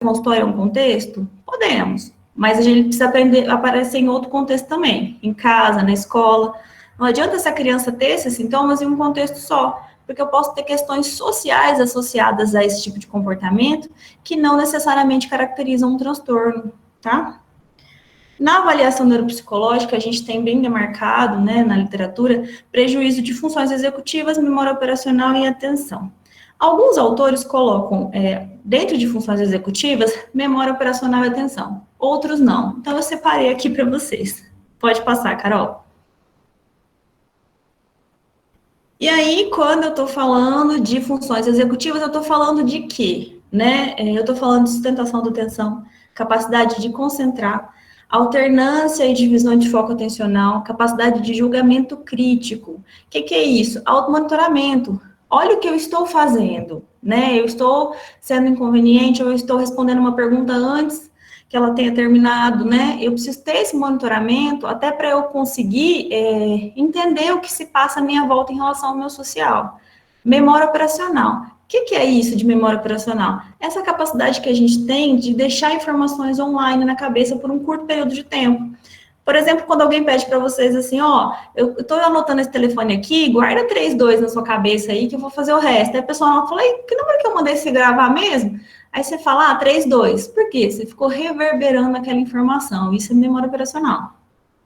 consultório é um contexto? Podemos, mas a gente precisa aprender a aparecer em outro contexto também, em casa, na escola. Não adianta essa criança ter esses sintomas em um contexto só, porque eu posso ter questões sociais associadas a esse tipo de comportamento que não necessariamente caracterizam um transtorno, tá? Na avaliação neuropsicológica, a gente tem bem demarcado, né, na literatura, prejuízo de funções executivas, memória operacional e atenção. Alguns autores colocam, dentro de funções executivas, memória operacional e atenção. Outros não. Então, eu separei aqui para vocês. Pode passar, Carol. E aí, quando eu estou falando de funções executivas, eu estou falando de quê? Né? Eu estou falando de sustentação da atenção, capacidade de concentrar, alternância e divisão de foco atencional, capacidade de julgamento crítico. O que é isso? Automonitoramento. Olha o que eu estou fazendo, né? Eu estou sendo inconveniente, ou eu estou respondendo uma pergunta antes que ela tenha terminado, né? Eu preciso ter esse monitoramento até para eu conseguir entender o que se passa à minha volta em relação ao meu social. Memória operacional. O que é isso de memória operacional? Essa capacidade que a gente tem de deixar informações online na cabeça por um curto período de tempo. Por exemplo, quando alguém pede para vocês assim, ó, eu estou anotando esse telefone aqui, guarda 32 na sua cabeça aí que eu vou fazer o resto. Aí a pessoa fala, que número que eu mandei você gravar mesmo? Aí você fala, 32. Por quê? Você ficou reverberando aquela informação. Isso é memória operacional.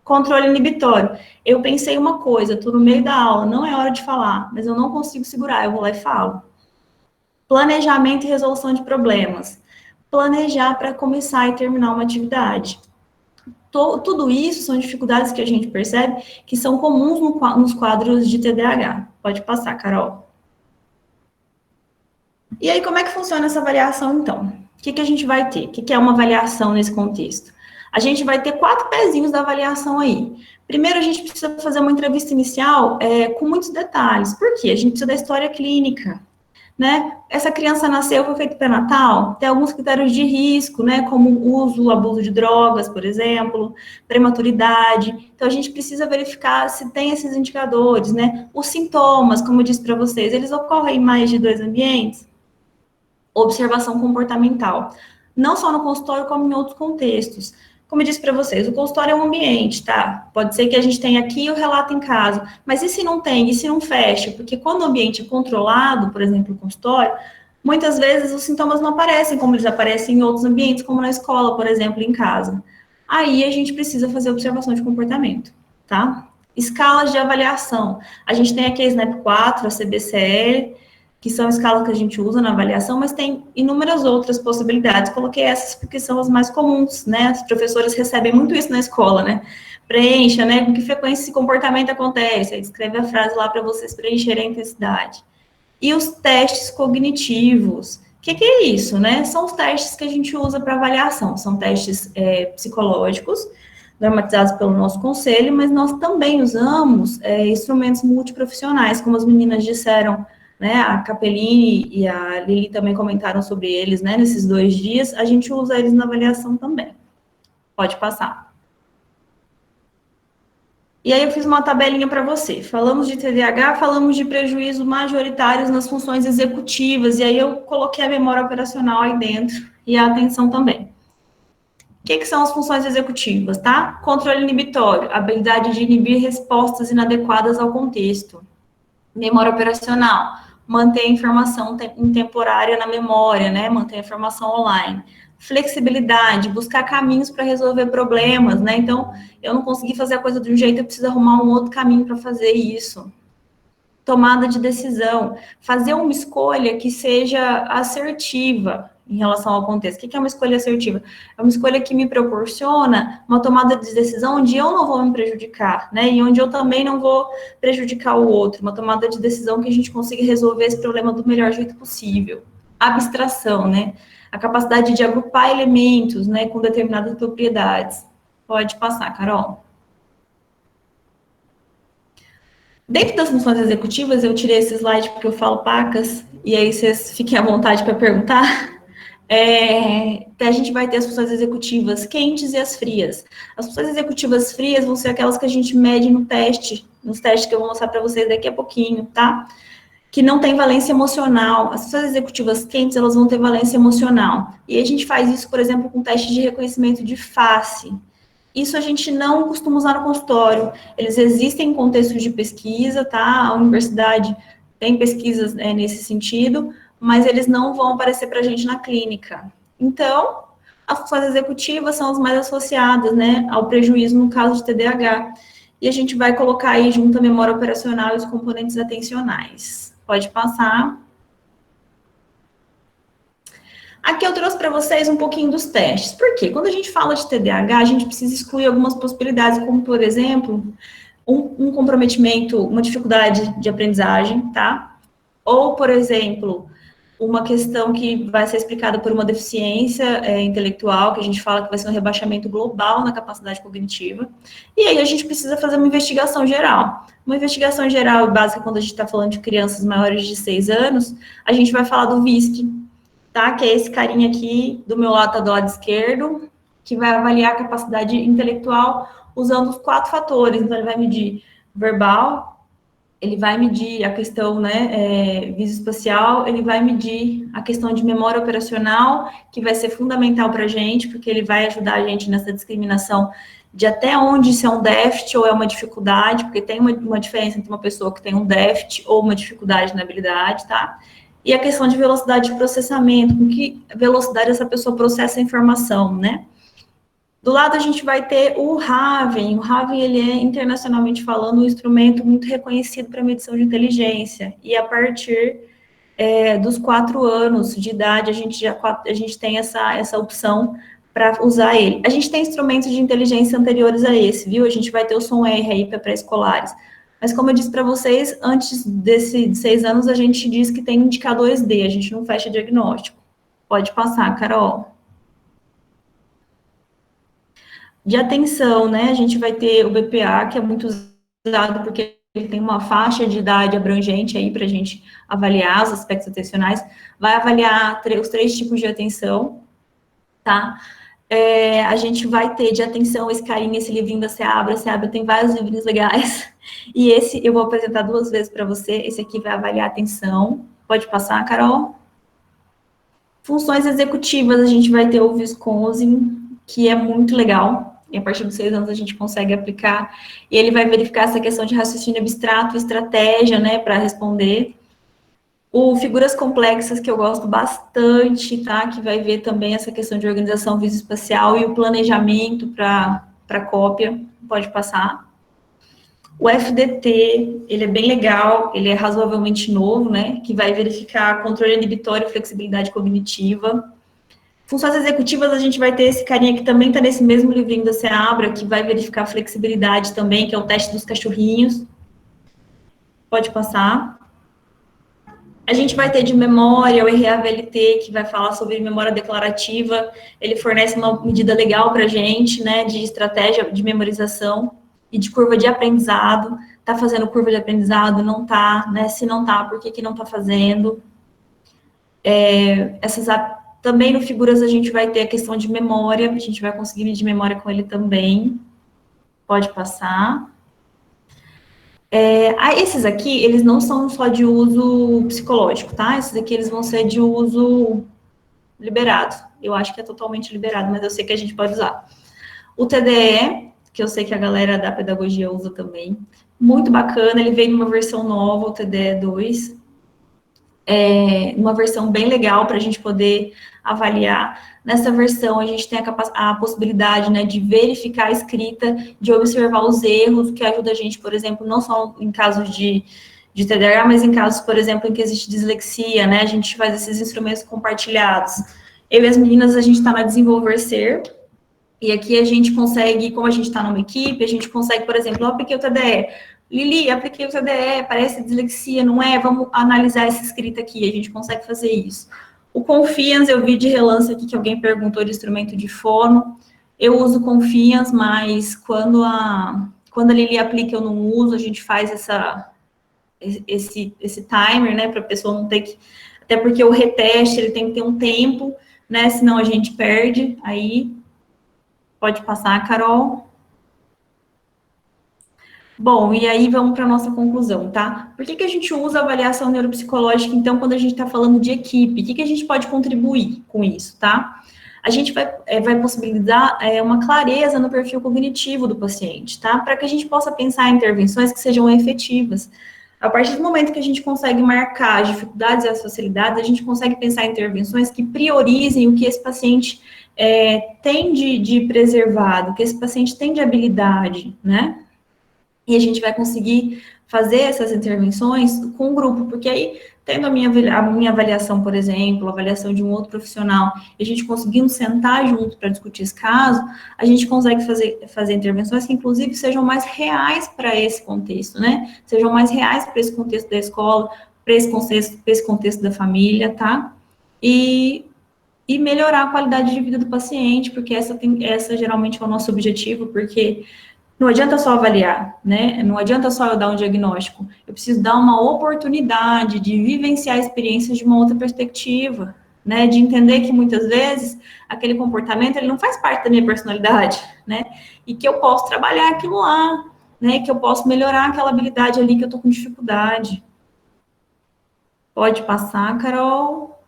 Controle inibitório. Eu pensei uma coisa, estou no meio da aula, não é hora de falar, mas eu não consigo segurar, eu vou lá e falo. Planejamento e resolução de problemas. Planejar para começar e terminar uma atividade. Tudo isso são dificuldades que a gente percebe que são comuns nos quadros de TDAH. Pode passar, Carol. E aí, como é que funciona essa avaliação, então? O que a gente vai ter? O que é uma avaliação nesse contexto? A gente vai ter 4 pezinhos da avaliação aí. Primeiro, a gente precisa fazer uma entrevista inicial com muitos detalhes. Por quê? A gente precisa da história clínica, né? Essa criança nasceu, foi feito pré-natal, tem alguns critérios de risco, né? Como uso, abuso de drogas, por exemplo, prematuridade. Então, a gente precisa verificar se tem esses indicadores, né? Os sintomas, como eu disse para vocês, eles ocorrem em mais de 2 ambientes? Observação comportamental. Não só no consultório, como em outros contextos. Como eu disse para vocês, o consultório é um ambiente, tá? Pode ser que a gente tenha aqui o relato em casa, mas e se não tem? E se não fecha? Porque quando o ambiente é controlado, por exemplo, o consultório, muitas vezes os sintomas não aparecem como eles aparecem em outros ambientes, como na escola, por exemplo, em casa. Aí a gente precisa fazer observação de comportamento, tá? Escalas de avaliação. A gente tem aqui a SNAP 4, a CBCL, que são escalas que a gente usa na avaliação, mas tem inúmeras outras possibilidades. Coloquei essas porque são as mais comuns, né? As professoras recebem muito isso na escola, né? Preencha, né? Com que frequência esse comportamento acontece? Aí escreve a frase lá para vocês preencherem a intensidade. E os testes cognitivos. O que é isso, né? São os testes que a gente usa para avaliação. São testes psicológicos, normatizados pelo nosso conselho, mas nós também usamos instrumentos multiprofissionais, como as meninas disseram, né, a Capellini e a Lili também comentaram sobre eles, né, nesses 2 dias, a gente usa eles na avaliação também. Pode passar. E aí eu fiz uma tabelinha para você. Falamos de TDAH, falamos de prejuízos majoritários nas funções executivas, e aí eu coloquei a memória operacional aí dentro, e a atenção também. O que são as funções executivas, tá? Controle inibitório, habilidade de inibir respostas inadequadas ao contexto. Memória operacional, manter a informação temporária na memória, né? Manter a informação online. Flexibilidade, buscar caminhos para resolver problemas, né? Então, eu não consegui fazer a coisa de um jeito, eu preciso arrumar um outro caminho para fazer isso. Tomada de decisão, fazer uma escolha que seja assertiva em relação ao contexto. O que é uma escolha assertiva? É uma escolha que me proporciona uma tomada de decisão onde eu não vou me prejudicar, né? E onde eu também não vou prejudicar o outro. Uma tomada de decisão que a gente consiga resolver esse problema do melhor jeito possível. Abstração, né? A capacidade de agrupar elementos, né, com determinadas propriedades. Pode passar, Carol. Dentro das funções executivas, eu tirei esse slide porque eu falo pacas, e aí vocês fiquem à vontade para perguntar. A gente vai ter as funções executivas quentes e as frias. As funções executivas frias vão ser aquelas que a gente mede no teste, nos testes que eu vou mostrar para vocês daqui a pouquinho, tá? que não tem valência emocional. As pessoas executivas quentes, elas vão ter valência emocional. E a gente faz isso, por exemplo, com teste de reconhecimento de face. Isso a gente não costuma usar no consultório. Eles existem em contextos de pesquisa, tá? A universidade tem pesquisas nesse sentido, mas eles não vão aparecer para a gente na clínica. Então, as funções executivas são as mais associadas, né, ao prejuízo no caso de TDAH. E a gente vai colocar aí junto a memória operacional e os componentes atencionais. Pode passar. Aqui eu trouxe para vocês um pouquinho dos testes. Por quê? Quando a gente fala de TDAH, a gente precisa excluir algumas possibilidades, como, por exemplo, um comprometimento, uma dificuldade de aprendizagem, tá? Ou, por exemplo, uma questão que vai ser explicada por uma deficiência intelectual, que a gente fala que vai ser um rebaixamento global na capacidade cognitiva. E aí a gente precisa fazer uma investigação geral. Uma investigação geral e básica, quando a gente está falando de crianças maiores de 6 anos, a gente vai falar do VISC, tá? Que é esse carinha aqui, do meu lado, tá do lado esquerdo, que vai avaliar a capacidade intelectual usando os 4 fatores. Então, ele vai medir verbal, ele vai medir a questão, né, visoespacial, ele vai medir a questão de memória operacional, que vai ser fundamental para a gente, porque ele vai ajudar a gente nessa discriminação de até onde isso é um déficit ou é uma dificuldade, porque tem uma diferença entre uma pessoa que tem um déficit ou uma dificuldade na habilidade, tá? E a questão de velocidade de processamento, com que velocidade essa pessoa processa a informação, né? Do lado a gente vai ter o Raven. O Raven, ele é, internacionalmente falando, um instrumento muito reconhecido para medição de inteligência. E a partir dos 4 anos de idade, a gente tem essa opção para usar ele. A gente tem instrumentos de inteligência anteriores a esse, viu? A gente vai ter o som R aí para pré-escolares. Mas como eu disse para vocês, antes de 6 anos, a gente diz que tem indicadores D, a gente não fecha diagnóstico. Pode passar, Carol. De atenção, né? A gente vai ter o BPA, que é muito usado porque ele tem uma faixa de idade abrangente aí para a gente avaliar os aspectos atencionais. Vai avaliar os 3 tipos de atenção, tá? A gente vai ter de atenção esse carinha, esse livrinho da Seabra. A Seabra tem vários livrinhos legais. E esse eu vou apresentar 2 vezes para você. Esse aqui vai avaliar a atenção. Pode passar, Carol? Funções executivas, a gente vai ter o Wisconsin, que é muito legal. E a partir dos 6 anos a gente consegue aplicar. E ele vai verificar essa questão de raciocínio abstrato, estratégia, né, para responder. O figuras complexas, que eu gosto bastante, tá? Que vai ver também essa questão de organização visoespacial e o planejamento para cópia. Pode passar. O FDT, ele é bem legal, ele é razoavelmente novo, né? Que vai verificar controle inibitório e flexibilidade cognitiva. Funções executivas, a gente vai ter esse carinha que também está nesse mesmo livrinho da Seabra, que vai verificar flexibilidade também, que é o teste dos cachorrinhos. Pode passar. A gente vai ter de memória o RAVLT, que vai falar sobre memória declarativa. Ele fornece uma medida legal para a gente, né, de estratégia de memorização e de curva de aprendizado. Está fazendo curva de aprendizado? Não está, né? Se não está, por que não está fazendo? Também no Figuras a gente vai ter a questão de memória, a gente vai conseguir medir memória com ele também. Pode passar. Esses aqui, eles não são só de uso psicológico, tá? Esses aqui, eles vão ser de uso liberado. Eu acho que é totalmente liberado, mas eu sei que a gente pode usar. O TDE, que eu sei que a galera da pedagogia usa também. Muito bacana, ele veio numa versão nova, o TDE 2. Uma versão bem legal para a gente poder avaliar. Nessa versão, a gente tem a possibilidade, né, de verificar a escrita, de observar os erros, que ajuda a gente, por exemplo, não só em casos de TDAH, mas em casos, por exemplo, em que existe dislexia, né, a gente faz esses instrumentos compartilhados. Eu e as meninas, a gente está na Desenvolver Ser, e aqui a gente consegue, como a gente está numa equipe, a gente consegue, por exemplo, eu apliquei o TDE, Lili, apliquei o TDE, parece dislexia, não é? Vamos analisar essa escrita aqui, a gente consegue fazer isso. O Confiance, eu vi de relance aqui que alguém perguntou de instrumento de fono. Eu uso Confiance, mas quando a Lili aplica, eu não uso, a gente faz esse timer, né, para a pessoa não ter que... Até porque o reteste, ele tem que ter um tempo, né, senão a gente perde. Aí, pode passar, Carol. Bom, e aí vamos para a nossa conclusão, tá? Por que a gente usa a avaliação neuropsicológica, então, quando a gente está falando de equipe? O que a gente pode contribuir com isso, tá? A gente vai possibilitar uma clareza no perfil cognitivo do paciente, tá? Para que a gente possa pensar em intervenções que sejam efetivas. A partir do momento que a gente consegue marcar as dificuldades e as facilidades, a gente consegue pensar em intervenções que priorizem o que esse paciente tem de preservado, o que esse paciente tem de habilidade, né? E a gente vai conseguir fazer essas intervenções com o grupo, porque aí, tendo a minha avaliação, por exemplo, a avaliação de um outro profissional, e a gente conseguindo sentar junto para discutir esse caso, a gente consegue fazer intervenções que, inclusive, sejam mais reais para esse contexto, né? Sejam mais reais para esse contexto da escola, para esse contexto da família, tá? E melhorar a qualidade de vida do paciente, porque essa geralmente é o nosso objetivo, porque não adianta só avaliar, né? Não adianta só eu dar um diagnóstico. Eu preciso dar uma oportunidade de vivenciar experiências de uma outra perspectiva, né? De entender que muitas vezes aquele comportamento ele não faz parte da minha personalidade, né? E que eu posso trabalhar aquilo lá, né? Que eu posso melhorar aquela habilidade ali que eu tô com dificuldade. Pode passar, Carol.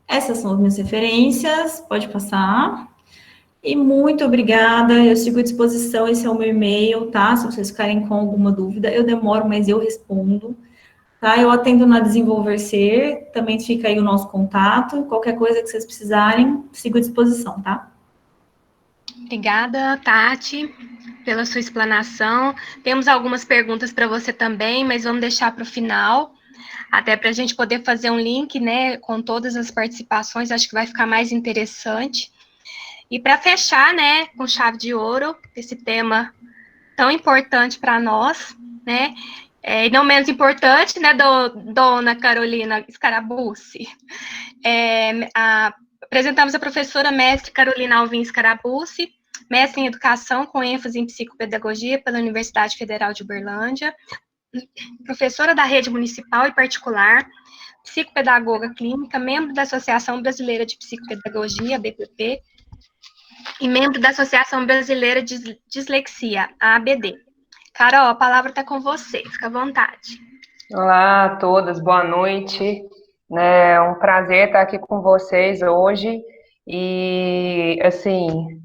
Essas são as minhas referências. Pode passar. E muito obrigada, eu sigo à disposição, esse é o meu e-mail, tá? Se vocês ficarem com alguma dúvida, eu demoro, mas eu respondo, tá? Eu atendo na Desenvolver Ser, também fica aí o nosso contato, qualquer coisa que vocês precisarem, sigo à disposição, tá? Obrigada, Tati, pela sua explanação. Temos algumas perguntas para você também, mas vamos deixar para o final, até para a gente poder fazer um link, né, com todas as participações, acho que vai ficar mais interessante. E para fechar, né, com chave de ouro, esse tema tão importante para nós, né, e não menos importante, né, dona Carolina Scarabucci. Apresentamos a professora mestre Carolina Alvim Scarabucci, mestre em Educação com ênfase em Psicopedagogia pela Universidade Federal de Uberlândia, professora da rede municipal e particular, psicopedagoga clínica, membro da Associação Brasileira de Psicopedagogia, BPP, e membro da Associação Brasileira de Dislexia, a ABD. Carol, a palavra está com você, fica à vontade. Olá a todas, boa noite. É um prazer estar aqui com vocês hoje. E, assim,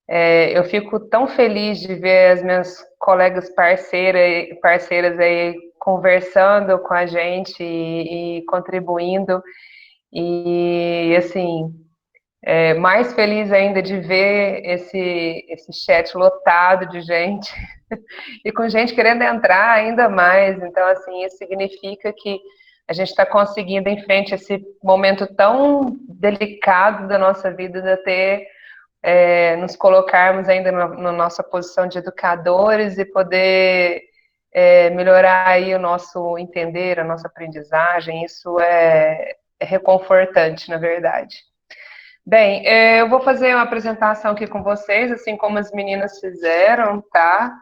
eu fico tão feliz de ver as minhas colegas parceiras aí conversando com a gente e contribuindo. E, assim, mais feliz ainda de ver esse chat lotado de gente e com gente querendo entrar ainda mais. Então, assim, isso significa que a gente está conseguindo, em frente a esse momento tão delicado da nossa vida, de ter, nos colocarmos ainda na nossa posição de educadores e poder melhorar aí o nosso entender, a nossa aprendizagem. Isso é reconfortante, na verdade. Bem, eu vou fazer uma apresentação aqui com vocês, assim como as meninas fizeram, tá?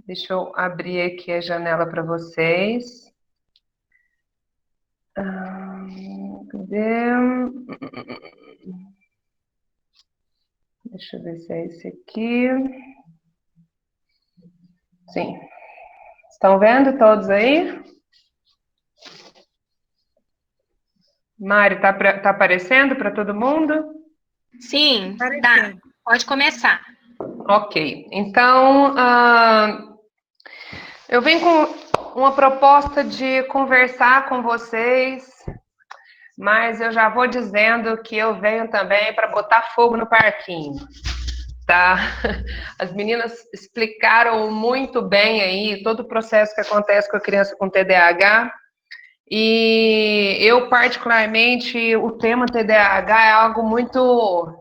Deixa eu abrir aqui a janela para vocês. Cadê? Deixa eu ver se é esse aqui. Sim. Estão vendo todos aí? Mari, tá aparecendo para todo mundo? Sim, tá. Pode começar. Ok. Então, eu venho com uma proposta de conversar com vocês, mas eu já vou dizendo que eu venho também para botar fogo no parquinho, tá? As meninas explicaram muito bem aí todo o processo que acontece com a criança com TDAH, e eu, particularmente, o tema TDAH é algo muito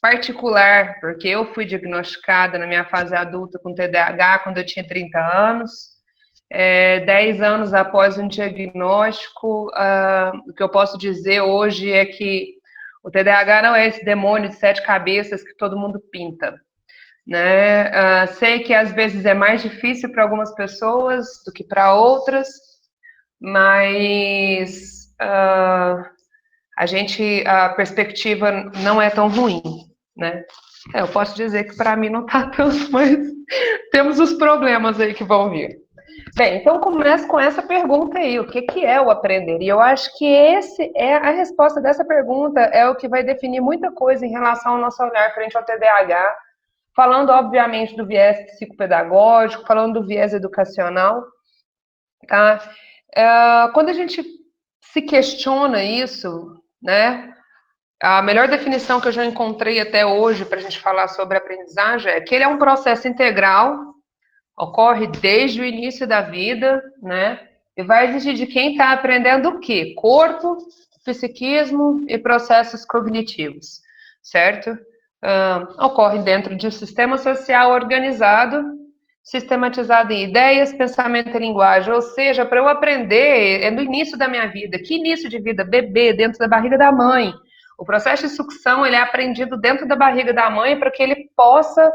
particular, porque eu fui diagnosticada na minha fase adulta com TDAH quando eu tinha 30 anos. 10 anos após um diagnóstico, o que eu posso dizer hoje é que o TDAH não é esse demônio de 7 cabeças que todo mundo pinta, né? Sei que às vezes é mais difícil para algumas pessoas do que para outras, mas a perspectiva não é tão ruim, né? Eu posso dizer que para mim não está tanto, mas temos os problemas aí que vão vir. Bem, então começo com essa pergunta aí, o que é o aprender? E eu acho que esse é a resposta dessa pergunta é o que vai definir muita coisa em relação ao nosso olhar frente ao TDAH, falando obviamente do viés psicopedagógico, falando do viés educacional, tá? Quando a gente se questiona isso, né? A melhor definição que eu já encontrei até hoje para a gente falar sobre aprendizagem é que ele é um processo integral, ocorre desde o início da vida, né? E vai exigir de quem está aprendendo o quê? Corpo, psiquismo e processos cognitivos, certo? Ocorre dentro de um sistema social organizado, sistematizado em ideias, pensamento e linguagem. Ou seja, para eu aprender, é no início da minha vida. Que início de vida? Bebê, dentro da barriga da mãe. O processo de sucção, ele é aprendido dentro da barriga da mãe para que ele possa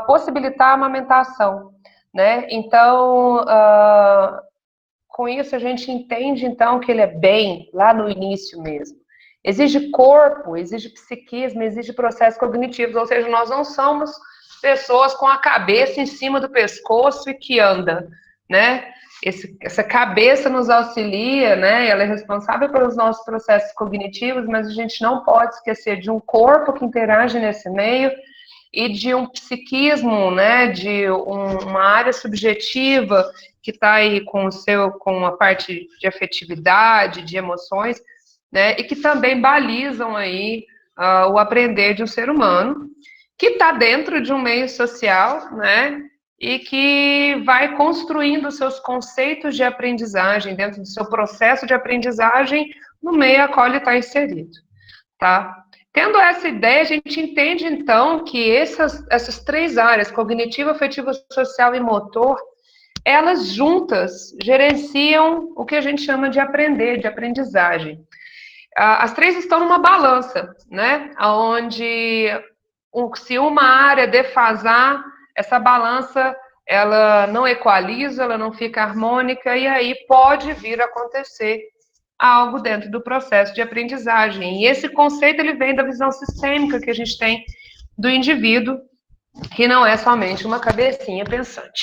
possibilitar a amamentação, né? Então, com isso a gente entende, então, que ele é bem lá no início mesmo. Exige corpo, exige psiquismo, exige processos cognitivos, ou seja, nós não somos pessoas com a cabeça em cima do pescoço e que anda, né? Essa cabeça nos auxilia, né? Ela é responsável pelos nossos processos cognitivos, mas a gente não pode esquecer de um corpo que interage nesse meio e de um psiquismo, né? De uma área subjetiva que está aí com a parte de afetividade, de emoções, né? E que também balizam aí o aprender de um ser humano que está dentro de um meio social, né? E que vai construindo seus conceitos de aprendizagem dentro do seu processo de aprendizagem no meio a qual ele está inserido, tá? Tendo essa ideia, a gente entende, então, que essas três áreas, cognitivo, afetivo, social e motor, elas juntas gerenciam o que a gente chama de aprender, de aprendizagem. As três estão numa balança, né? Onde se uma área defasar, essa balança ela não equaliza, ela não fica harmônica, e aí pode vir a acontecer algo dentro do processo de aprendizagem. E esse conceito ele vem da visão sistêmica que a gente tem do indivíduo, que não é somente uma cabecinha pensante,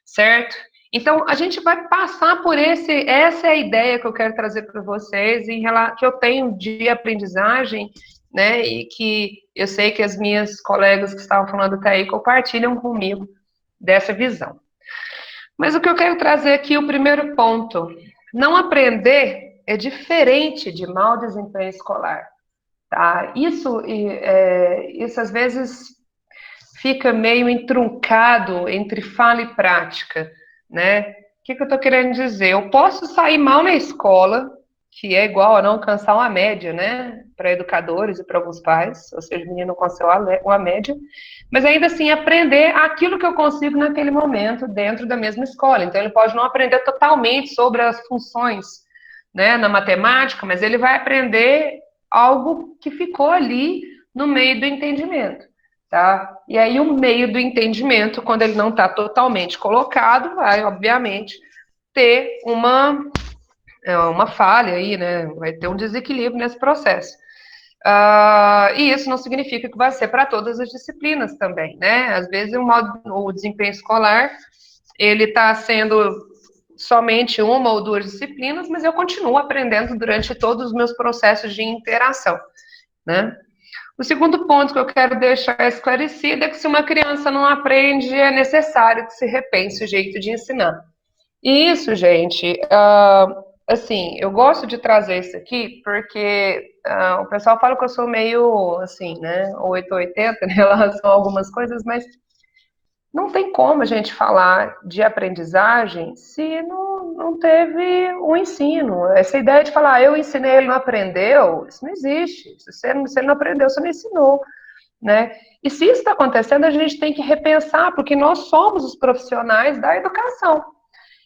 certo? Então, a gente vai passar por essa é a ideia que eu quero trazer para vocês, que eu tenho de aprendizagem, né, e que eu sei que as minhas colegas que estavam falando até aí compartilham comigo dessa visão. Mas o que eu quero trazer aqui, o primeiro ponto, não aprender é diferente de mau desempenho escolar, tá? Isso às vezes fica meio entroncado entre fala e prática, né? O que eu estou querendo dizer? Eu posso sair mal na escola, que é igual a não alcançar uma média, né? Para educadores e para alguns pais, ou seja, o menino não conseguiu uma média, mas ainda assim aprender aquilo que eu consigo naquele momento dentro da mesma escola. Então ele pode não aprender totalmente sobre as funções, né, na matemática, mas ele vai aprender algo que ficou ali no meio do entendimento, tá? E aí o meio do entendimento, quando ele não está totalmente colocado, vai, obviamente, ter uma falha aí, né? Vai ter um desequilíbrio nesse processo. E isso não significa que vai ser para todas as disciplinas também, né? Às vezes o desempenho escolar, ele está sendo somente uma ou duas disciplinas, mas eu continuo aprendendo durante todos os meus processos de interação, né? O segundo ponto que eu quero deixar esclarecido é que se uma criança não aprende, é necessário que se repense o jeito de ensinar. E isso, gente, assim, eu gosto de trazer isso aqui porque o pessoal fala que eu sou meio, assim, né, 880 em relação a algumas coisas, mas não tem como a gente falar de aprendizagem se não teve um ensino. Essa ideia de falar, eu ensinei, ele não aprendeu, isso não existe. Se ele não aprendeu, você não ensinou, né? E se isso está acontecendo, a gente tem que repensar, porque nós somos os profissionais da educação.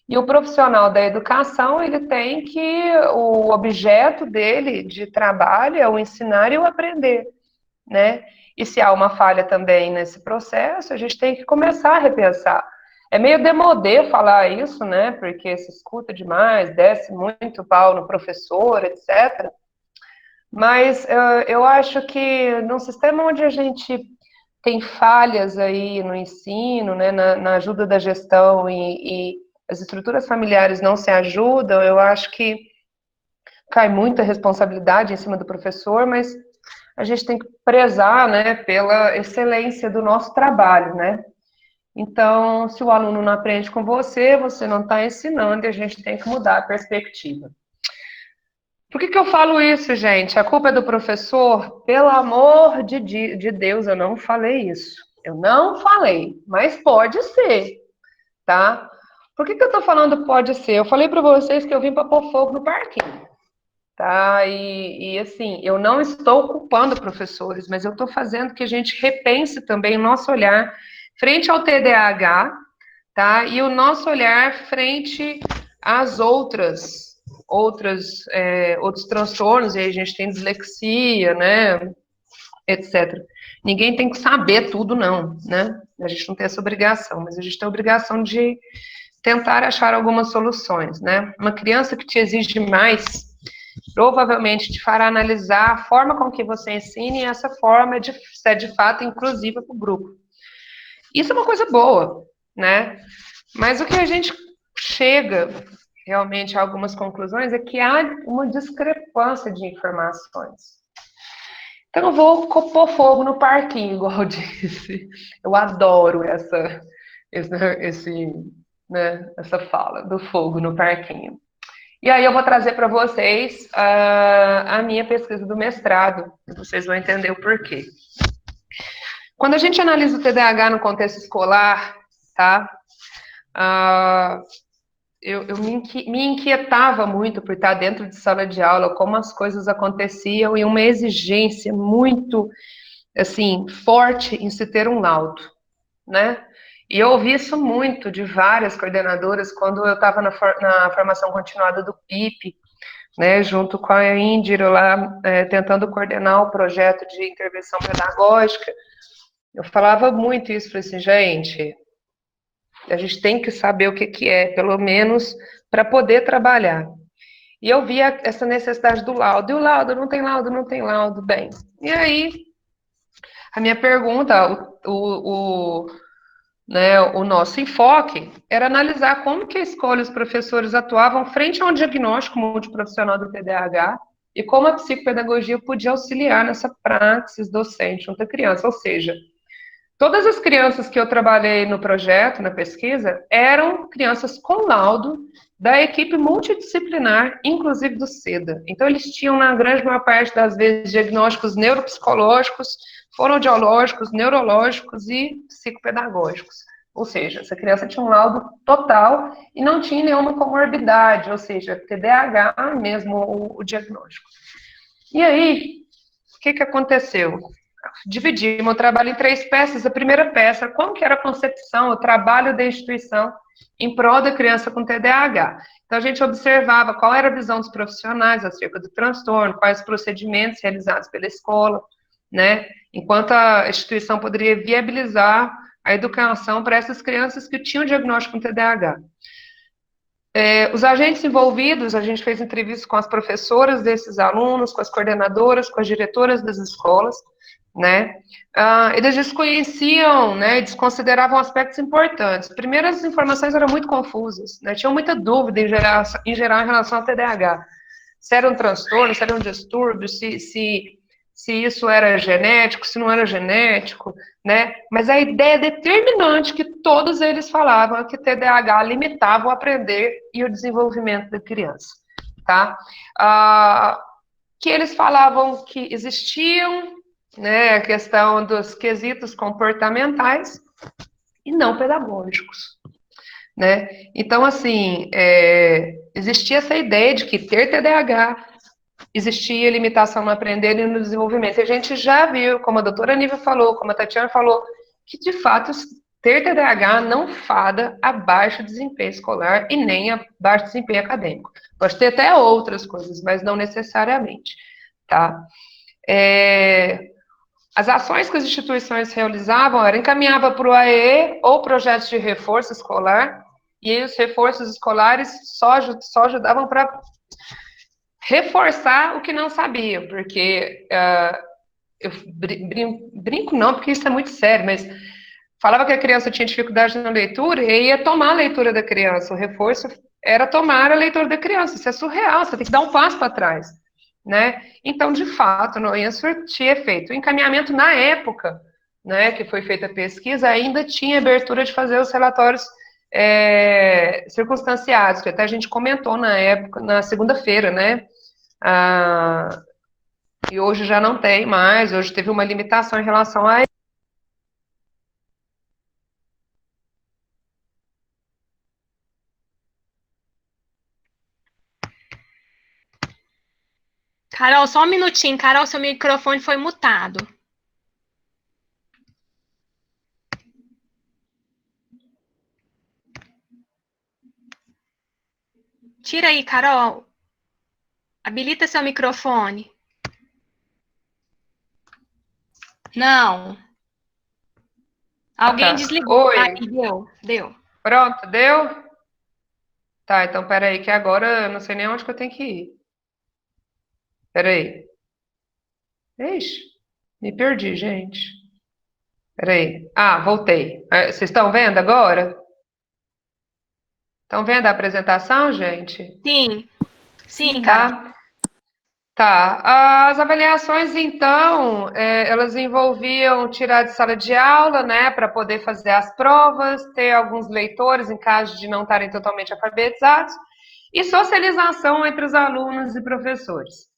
E o profissional da educação, ele tem que, o objeto dele de trabalho é o ensinar e o aprender, né? E se há uma falha também nesse processo, a gente tem que começar a repensar. É meio demodê falar isso, né? Porque se escuta demais, desce muito pau no professor, etc. Mas eu acho que num sistema onde a gente tem falhas aí no ensino, né, na ajuda da gestão e as estruturas familiares não se ajudam, eu acho que cai muita responsabilidade em cima do professor, mas a gente tem que prezar, né, pela excelência do nosso trabalho, né? Então, se o aluno não aprende com você, você não está ensinando e a gente tem que mudar a perspectiva. Por que eu falo isso, gente? A culpa é do professor? Pelo amor de Deus, eu não falei isso. Eu não falei, mas pode ser, tá? Por que eu tô falando pode ser? Eu falei para vocês que eu vim para pôr fogo no parquinho, tá? E assim, eu não estou culpando professores, mas eu estou fazendo que a gente repense também o nosso olhar frente ao TDAH, tá? E o nosso olhar frente às outros transtornos, e aí a gente tem dislexia, né, etc. Ninguém tem que saber tudo, não, né? A gente não tem essa obrigação, mas a gente tem a obrigação de tentar achar algumas soluções, né? Uma criança que te exige mais, provavelmente te fará analisar a forma com que você ensina e essa forma é de fato inclusiva para o grupo. Isso é uma coisa boa, né? Mas o que a gente chega realmente a algumas conclusões é que há uma discrepância de informações. Então eu vou pôr fogo no parquinho, igual eu disse. Eu adoro essa fala do fogo no parquinho. E aí eu vou trazer para vocês a minha pesquisa do mestrado, e vocês vão entender o porquê. Quando a gente analisa o TDAH no contexto escolar, tá? Eu me inquietava muito por estar dentro de sala de aula, como as coisas aconteciam e uma exigência muito, assim, forte em se ter um laudo, né? E eu ouvi isso muito de várias coordenadoras quando eu estava na formação continuada do PIP, né, junto com a Índira lá, tentando coordenar o projeto de intervenção pedagógica. Eu falava muito isso, falei assim, gente, a gente tem que saber o que é, pelo menos para poder trabalhar. E eu via essa necessidade do laudo. E o laudo, não tem laudo, não tem laudo. Bem, e aí, a minha pergunta, o nosso enfoque era analisar como que a escola e os professores atuavam frente a um diagnóstico multiprofissional do TDAH e como a psicopedagogia podia auxiliar nessa praxis docente junto à criança. Ou seja, todas as crianças que eu trabalhei no projeto, na pesquisa, eram crianças com laudo da equipe multidisciplinar, inclusive do SEDA. Então, eles tinham, na grande maior parte das vezes, diagnósticos neuropsicológicos, fonoaudiológicos, neurológicos e psicopedagógicos. Ou seja, essa criança tinha um laudo total e não tinha nenhuma comorbidade, ou seja, TDAH mesmo o diagnóstico. E aí, o que aconteceu? Dividi meu trabalho em 3 peças. A primeira peça, como que era a concepção, o trabalho da instituição em prol da criança com TDAH. Então, a gente observava qual era a visão dos profissionais acerca do transtorno, quais procedimentos realizados pela escola, né? Enquanto a instituição poderia viabilizar a educação para essas crianças que tinham diagnóstico com TDAH. Os agentes envolvidos, a gente fez entrevistas com as professoras desses alunos, com as coordenadoras, com as diretoras das escolas, né? Eles desconheciam, né, desconsideravam aspectos importantes. Primeiro, as informações eram muito confusas, né? Tinham muita dúvida em geral em relação ao TDAH. Se era um transtorno, se era um distúrbio, se isso era genético, se não era genético, né? Mas a ideia determinante que todos eles falavam é que TDAH limitava o aprender e o desenvolvimento da criança, tá? Que eles falavam que existiam, né, a questão dos quesitos comportamentais e não pedagógicos, né? Então, assim, existia essa ideia de que ter TDAH existia limitação no aprender e no desenvolvimento. E a gente já viu, como a doutora Nívia falou, como a Tatiana falou, que, de fato, ter TDAH não fada a baixo desempenho escolar e nem a baixo desempenho acadêmico. Pode ter até outras coisas, mas não necessariamente, tá? As ações que as instituições realizavam eram encaminhavam para o AE ou projetos de reforço escolar, e aí os reforços escolares só ajudavam para reforçar o que não sabiam, porque eu brinco não, porque isso é muito sério, mas falava que a criança tinha dificuldade na leitura e ia tomar a leitura da criança. O reforço era tomar a leitura da criança. Isso é surreal, você tem que dar um passo para trás, né? Então, de fato, não ia surtir efeito. O encaminhamento na época, né, que foi feita a pesquisa, ainda tinha abertura de fazer os relatórios circunstanciados, que até a gente comentou na época, na segunda-feira, né? E hoje já não tem mais, hoje teve uma limitação em relação a. Carol, só um minutinho. Carol, seu microfone foi mutado. Tira aí, Carol. Habilita seu microfone. Não. Alguém desligou. Oi. Aí, deu. Pronto, deu? Tá, então peraí, que agora eu não sei nem onde que eu tenho que ir. Peraí. Ixi, me perdi, gente. Peraí. Ah, voltei. Vocês estão vendo agora? Estão vendo a apresentação, gente? Sim, Carol. Tá. As avaliações, então, elas envolviam tirar de sala de aula, né, para poder fazer as provas, ter alguns leitores em caso de não estarem totalmente alfabetizados, e socialização entre os alunos e professores,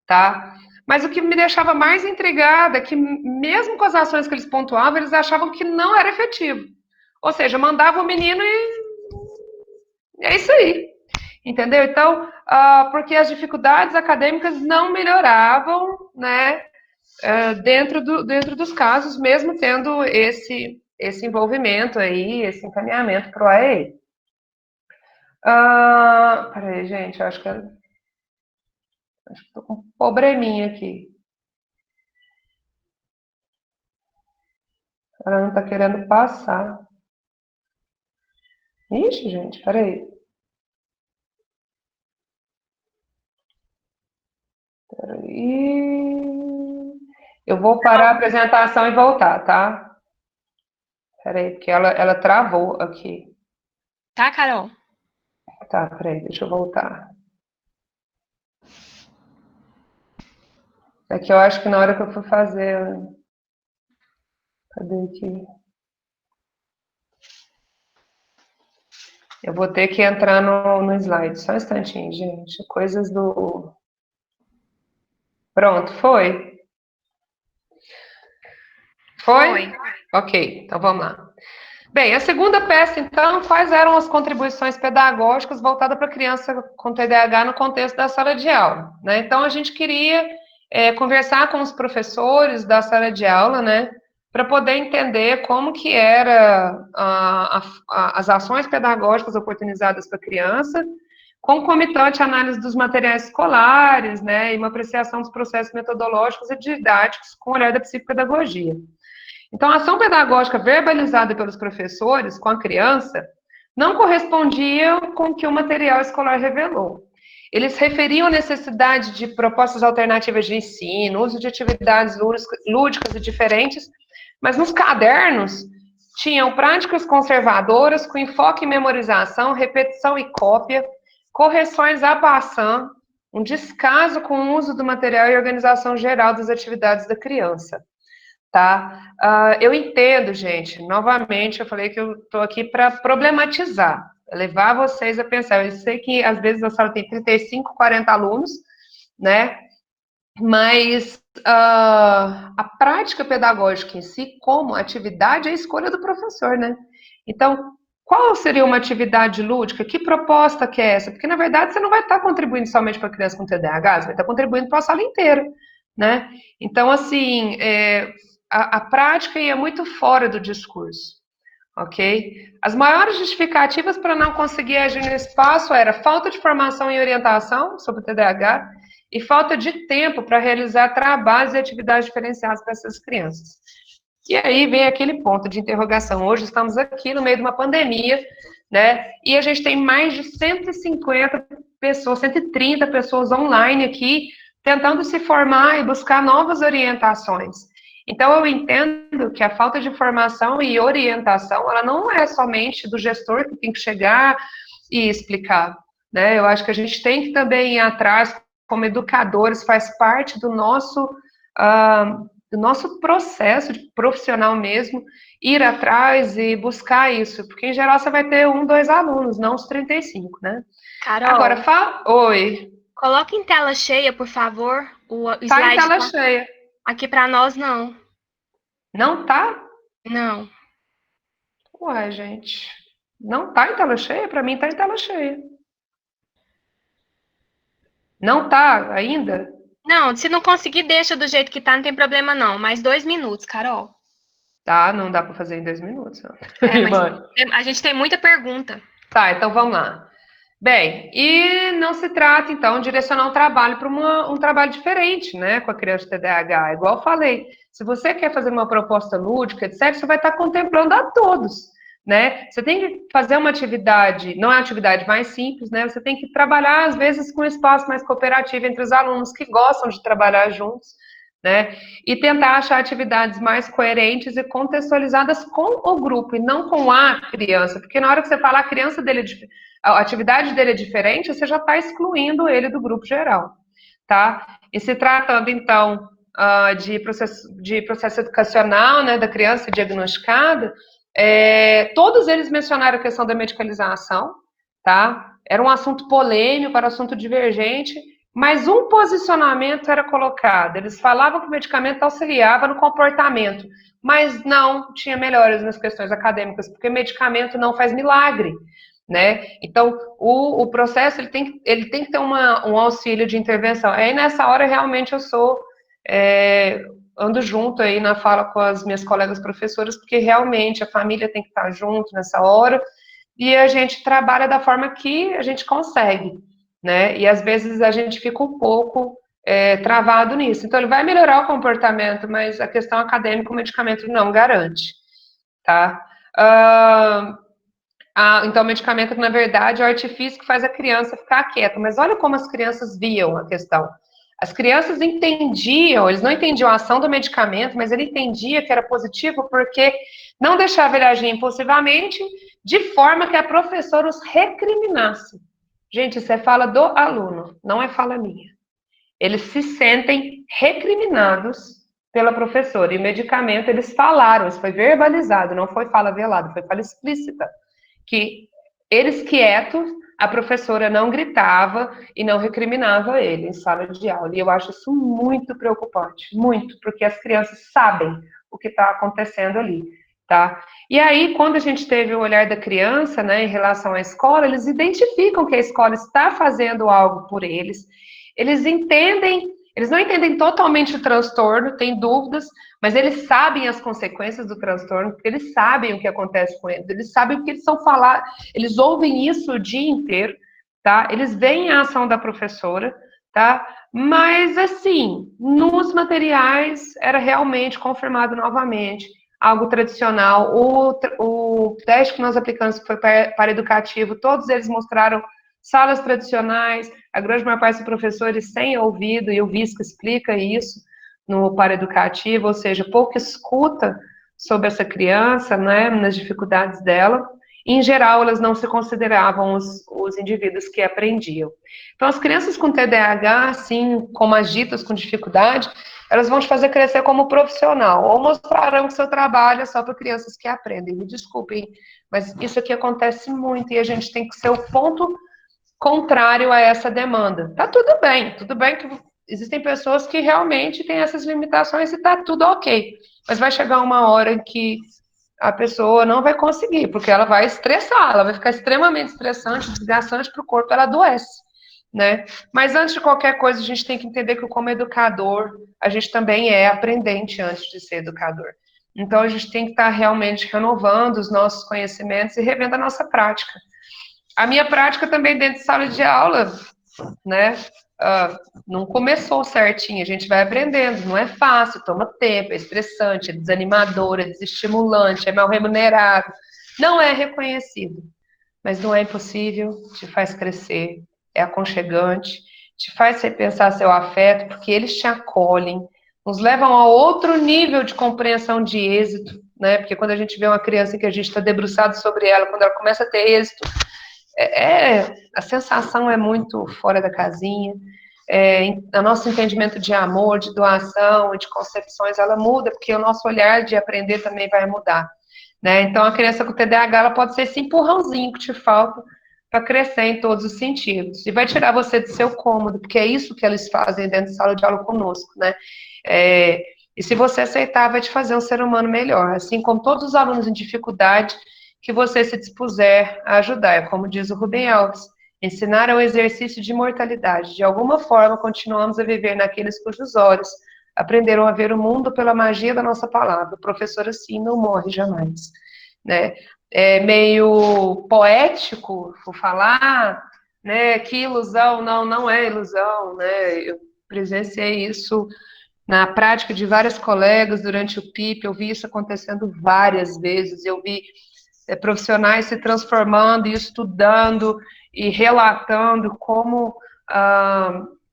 tá? Mas o que me deixava mais intrigada é que, mesmo com as ações que eles pontuavam, eles achavam que não era efetivo. Ou seja, mandava o menino e é isso aí. Entendeu? Então, porque as dificuldades acadêmicas não melhoravam, né, dentro dos casos, mesmo tendo esse envolvimento aí, esse encaminhamento para o AEE. Peraí, gente, eu acho que estou com um probleminha aqui. Ela não está querendo passar. Ixi, gente, peraí. Eu vou parar a apresentação e voltar, tá? Peraí, porque ela travou aqui. Tá, Carol? Tá, peraí, deixa eu voltar. É que eu acho que na hora que eu fui fazer. Cadê aqui? Eu vou ter que entrar no slide. Só um instantinho, gente. Coisas do. Pronto, foi? Foi? Ok, então vamos lá. Bem, a segunda peça, então, quais eram as contribuições pedagógicas voltadas para a criança com TDAH no contexto da sala de aula, né? Então, a gente queria conversar com os professores da sala de aula, né, para poder entender como que era as ações pedagógicas oportunizadas para a criança, concomitante análise dos materiais escolares, né, e uma apreciação dos processos metodológicos e didáticos com o olhar da psicopedagogia. Então, a ação pedagógica verbalizada pelos professores com a criança não correspondia com o que o material escolar revelou. Eles referiam a necessidade de propostas alternativas de ensino, uso de atividades lúdicas e diferentes, mas nos cadernos tinham práticas conservadoras com enfoque em memorização, repetição e cópia, correções à passant, um descaso com o uso do material e organização geral das atividades da criança. Tá? Eu entendo, gente, novamente, eu falei que eu estou aqui para problematizar, levar vocês a pensar. Eu sei que, às vezes, a sala tem 35, 40 alunos, né? Mas a prática pedagógica em si, como atividade, é a escolha do professor, né? Então, qual seria uma atividade lúdica? Que proposta que é essa? Porque, na verdade, você não vai estar contribuindo somente para a criança com TDAH, você vai estar contribuindo para a sala inteira, né? Então, assim, a prática ia muito fora do discurso, ok? As maiores justificativas para não conseguir agir no espaço era falta de formação e orientação sobre o TDAH e falta de tempo para realizar trabalhos e atividades diferenciadas para essas crianças. E aí vem aquele ponto de interrogação. Hoje estamos aqui no meio de uma pandemia, né? E a gente tem mais de 150 pessoas, 130 pessoas online aqui, tentando se formar e buscar novas orientações. Então, eu entendo que a falta de formação e orientação, ela não é somente do gestor que tem que chegar e explicar, né? Eu acho que a gente tem que também ir atrás, como educadores, faz parte do nosso processo de profissional mesmo, ir atrás e buscar isso, porque em geral você vai ter 1, 2 alunos, não os 35, né? Carol, Agora, fala... Oi. coloque em tela cheia, por favor, o Tá em slide. tela cheia. Aqui para nós, não. Não tá? Não. Ué, gente. Não tá em tela cheia? Para mim tá em tela cheia. Não tá ainda? Não, se não conseguir, deixa do jeito que tá, não tem problema não. Mais 2 minutos, Carol. Tá, não dá para fazer em 2 minutos. Não. Mas a gente tem muita pergunta. Tá, então vamos lá. Bem, e não se trata, então, de direcionar o trabalho para um trabalho diferente, né, com a criança TDAH. Igual eu falei, se você quer fazer uma proposta lúdica, etc., você vai estar contemplando a todos, né? Você tem que fazer uma atividade, não é a atividade mais simples, né? Você tem que trabalhar, às vezes, com um espaço mais cooperativo entre os alunos que gostam de trabalhar juntos, né? E tentar achar atividades mais coerentes e contextualizadas com o grupo e não com a criança, porque na hora que você fala a criança dele, a atividade dele é diferente, você já está excluindo ele do grupo geral, tá? E se tratando, então, de processo educacional, né, da criança diagnosticada, todos eles mencionaram a questão da medicalização, tá? Era um assunto polêmico, era um assunto divergente, mas um posicionamento era colocado. Eles falavam que o medicamento auxiliava no comportamento, mas não tinha melhoras nas questões acadêmicas, porque medicamento não faz milagre, né? Então, o processo ele tem que ter um auxílio de intervenção. Aí, nessa hora, realmente, eu ando junto aí na fala com as minhas colegas professoras, porque realmente a família tem que estar junto nessa hora, e a gente trabalha da forma que a gente consegue, né? E às vezes a gente fica um pouco travado nisso. Então, ele vai melhorar o comportamento, mas a questão acadêmica, o medicamento não garante, tá? Então, o medicamento, na verdade, é o artifício que faz a criança ficar quieta. Mas olha como as crianças viam a questão. As crianças entendiam, eles não entendiam a ação do medicamento, mas ele entendia que era positivo porque não deixava ele agir impulsivamente, de forma que a professora os recriminasse. Gente, isso é fala do aluno, não é fala minha. Eles se sentem recriminados pela professora. E o medicamento, eles falaram, isso foi verbalizado, não foi fala velada, foi fala explícita. Que eles quietos, a professora não gritava e não recriminava ele em sala de aula. E eu acho isso muito preocupante, muito, porque as crianças sabem o que está acontecendo ali, tá? E aí, quando a gente teve o olhar da criança, né, em relação à escola, eles identificam que a escola está fazendo algo por eles, eles entendem, eles não entendem totalmente o transtorno, têm dúvidas, mas eles sabem as consequências do transtorno, porque eles sabem o que acontece com eles sabem o que eles são falar, eles ouvem isso o dia inteiro, tá? Eles veem a ação da professora, tá? Mas, assim, nos materiais era realmente confirmado novamente, algo tradicional. O teste que nós aplicamos foi para educativo, todos eles mostraram salas tradicionais, a grande maior parte dos professores sem ouvido, e o VISC explica isso no paraeducativo, ou seja, pouca escuta sobre essa criança, né, nas dificuldades dela. Em geral, elas não se consideravam os indivíduos que aprendiam. Então, as crianças com TDAH, assim como as ditas com dificuldade, elas vão te fazer crescer como profissional, ou mostrarão que seu trabalho é só para crianças que aprendem. Me desculpem, mas isso aqui acontece muito, e a gente tem que ser o ponto contrário a essa demanda. Tá tudo bem que existem pessoas que realmente têm essas limitações e tá tudo ok. Mas vai chegar uma hora em que a pessoa não vai conseguir, porque ela vai estressar, ela vai ficar extremamente estressante, desgastante para o corpo, ela adoece, né? Mas antes de qualquer coisa, a gente tem que entender que como educador, a gente também é aprendente antes de ser educador. Então, a gente tem que estar realmente renovando os nossos conhecimentos e revendo a nossa prática. A minha prática também dentro de sala de aula, né, não começou certinho, a gente vai aprendendo, não é fácil, toma tempo, é estressante, é desanimador, é desestimulante, é mal remunerado, não é reconhecido, mas não é impossível, te faz crescer, é aconchegante, te faz repensar seu afeto, porque eles te acolhem, nos levam a outro nível de compreensão de êxito, né? Porque quando a gente vê uma criança que a gente está debruçado sobre ela, quando ela começa a ter êxito, a sensação é muito fora da casinha. O nosso entendimento de amor, de doação e de concepções, ela muda, porque o nosso olhar de aprender também vai mudar, né? Então, a criança com TDAH, ela pode ser esse empurrãozinho que te falta para crescer em todos os sentidos. E vai tirar você do seu cômodo, porque é isso que eles fazem dentro de sala de aula conosco, né? E se você aceitar, vai te fazer um ser humano melhor. Assim como todos os alunos em dificuldade que você se dispuser a ajudar. É como diz o Rubem Alves, ensinar é um exercício de imortalidade. De alguma forma, continuamos a viver naqueles cujos olhos aprenderam a ver o mundo pela magia da nossa palavra. O professor assim não morre jamais, né? É meio poético vou falar, né? Que ilusão, não é ilusão, né? Eu presenciei isso na prática de vários colegas durante o PIP, eu vi isso acontecendo várias vezes, eu vi profissionais se transformando e estudando e relatando como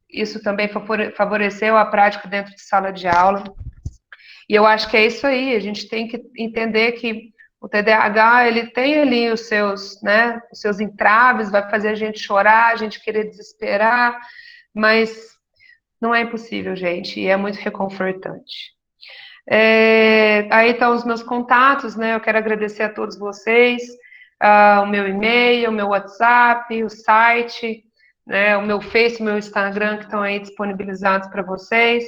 isso também favoreceu a prática dentro de sala de aula. E eu acho que é isso aí, a gente tem que entender que o TDAH, ele tem ali os seus entraves, vai fazer a gente chorar, a gente querer desesperar, mas não é impossível, gente, e é muito reconfortante. Aí estão os meus contatos, né? Eu quero agradecer a todos vocês, o meu e-mail, o meu WhatsApp, o site, né? O meu Face, o meu Instagram, que estão aí disponibilizados para vocês.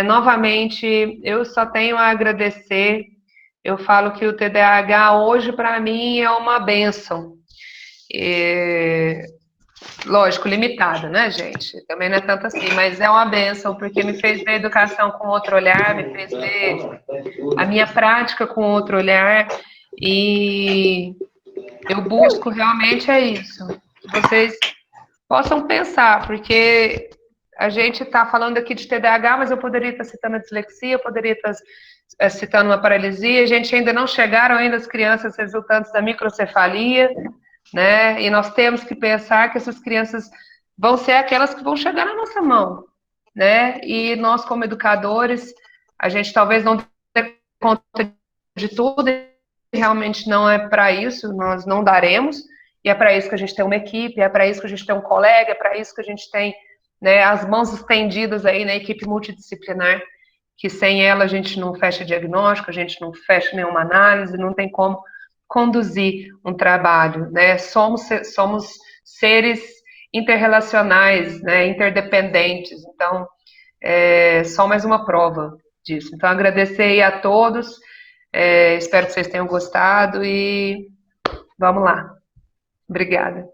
Novamente, eu só tenho a agradecer. Eu falo que o TDAH hoje, para mim, é uma bênção. Lógico, limitada, né, gente? Também não é tanto assim, mas é uma bênção, porque me fez ver a educação com outro olhar, me fez ver a minha prática com outro olhar, e eu busco realmente isso, que vocês possam pensar, porque a gente está falando aqui de TDAH, mas eu poderia estar citando a dislexia, eu poderia estar citando uma paralisia, a gente ainda não chegaram ainda as crianças resultantes da microcefalia, né? E nós temos que pensar que essas crianças vão ser aquelas que vão chegar na nossa mão, né? E nós, como educadores, a gente talvez não dê conta de tudo, e realmente não é para isso, nós não daremos, e é para isso que a gente tem uma equipe, é para isso que a gente tem um colega, é para isso que a gente tem, né, as mãos estendidas aí na equipe multidisciplinar, que sem ela a gente não fecha diagnóstico, a gente não fecha nenhuma análise, não tem como conduzir um trabalho, né? Somos seres interrelacionais, né? Interdependentes. Então, só mais uma prova disso. Então, agradecer a todos. Espero que vocês tenham gostado e vamos lá. Obrigada.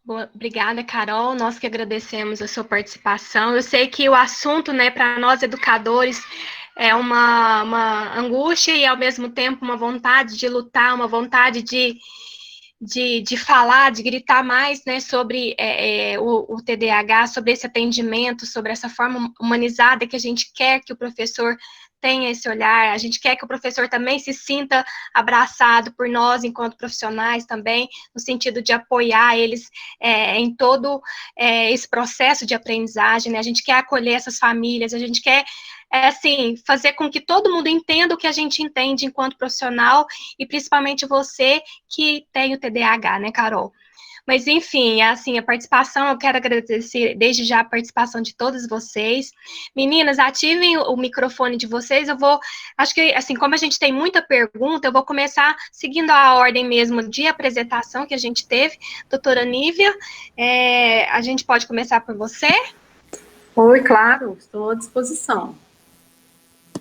Boa, obrigada, Carol. Nós que agradecemos a sua participação. Eu sei que o assunto, né, para nós educadores, é uma angústia e, ao mesmo tempo, uma vontade de lutar, uma vontade de falar, de gritar mais, né, sobre o TDAH, sobre esse atendimento, sobre essa forma humanizada que a gente quer que o professor tenha esse olhar, a gente quer que o professor também se sinta abraçado por nós, enquanto profissionais também, no sentido de apoiar eles em todo esse processo de aprendizagem, né? A gente quer acolher essas famílias, a gente quer assim, fazer com que todo mundo entenda o que a gente entende enquanto profissional, e principalmente você que tem o TDAH, né, Carol? Mas, enfim, assim, a participação, eu quero agradecer desde já a participação de todos vocês. Meninas, ativem o microfone de vocês, acho que, assim, como a gente tem muita pergunta, eu vou começar seguindo a ordem mesmo de apresentação que a gente teve. Doutora Nívia, a gente pode começar por você? Oi, claro, estou à disposição.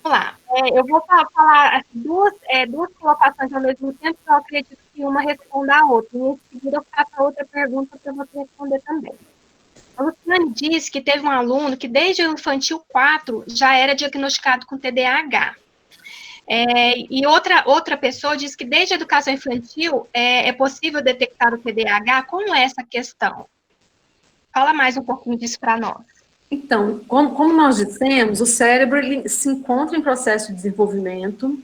Vamos lá. Eu vou falar duas colocações ao mesmo tempo, que eu acredito que uma responda a outra. E em seguida eu faço a outra pergunta para você responder também. A Luciane disse que teve um aluno que desde o infantil 4 já era diagnosticado com TDAH. E outra pessoa disse que desde a educação infantil é possível detectar o TDAH. Como é essa questão? Fala mais um pouquinho disso para nós. Então, como nós dissemos, o cérebro ele se encontra em processo de desenvolvimento,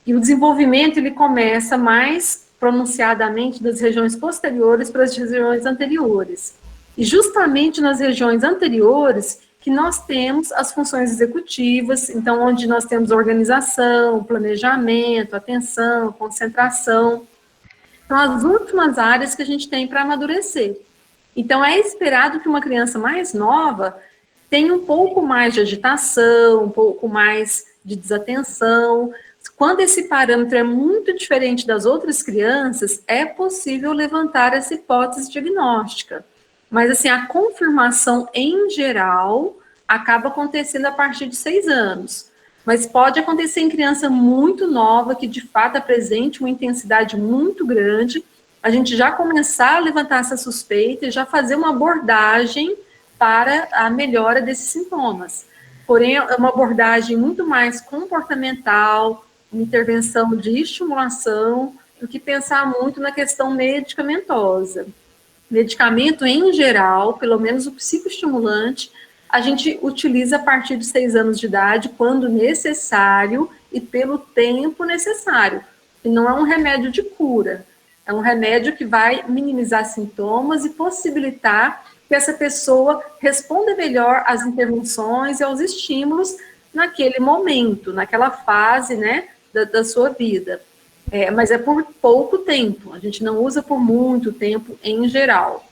e o desenvolvimento ele começa mais pronunciadamente das regiões posteriores para as regiões anteriores. E justamente nas regiões anteriores que nós temos as funções executivas, então onde nós temos organização, planejamento, atenção, concentração. São as últimas áreas que a gente tem para amadurecer. Então é esperado que uma criança mais nova tenha um pouco mais de agitação, um pouco mais de desatenção. Quando esse parâmetro é muito diferente das outras crianças, é possível levantar essa hipótese diagnóstica. Mas, assim, a confirmação, em geral, acaba acontecendo a partir de 6 anos. Mas pode acontecer em criança muito nova, que de fato apresente uma intensidade muito grande, a gente já começar a levantar essa suspeita e já fazer uma abordagem para a melhora desses sintomas. Porém, é uma abordagem muito mais comportamental, uma intervenção de estimulação, do que pensar muito na questão medicamentosa. Medicamento, em geral, pelo menos o psicoestimulante, a gente utiliza a partir de 6 anos de idade, quando necessário e pelo tempo necessário. E não é um remédio de cura, é um remédio que vai minimizar sintomas e possibilitar que essa pessoa responda melhor às intervenções e aos estímulos naquele momento, naquela fase, né, da sua vida. Mas é por pouco tempo, a gente não usa por muito tempo em geral.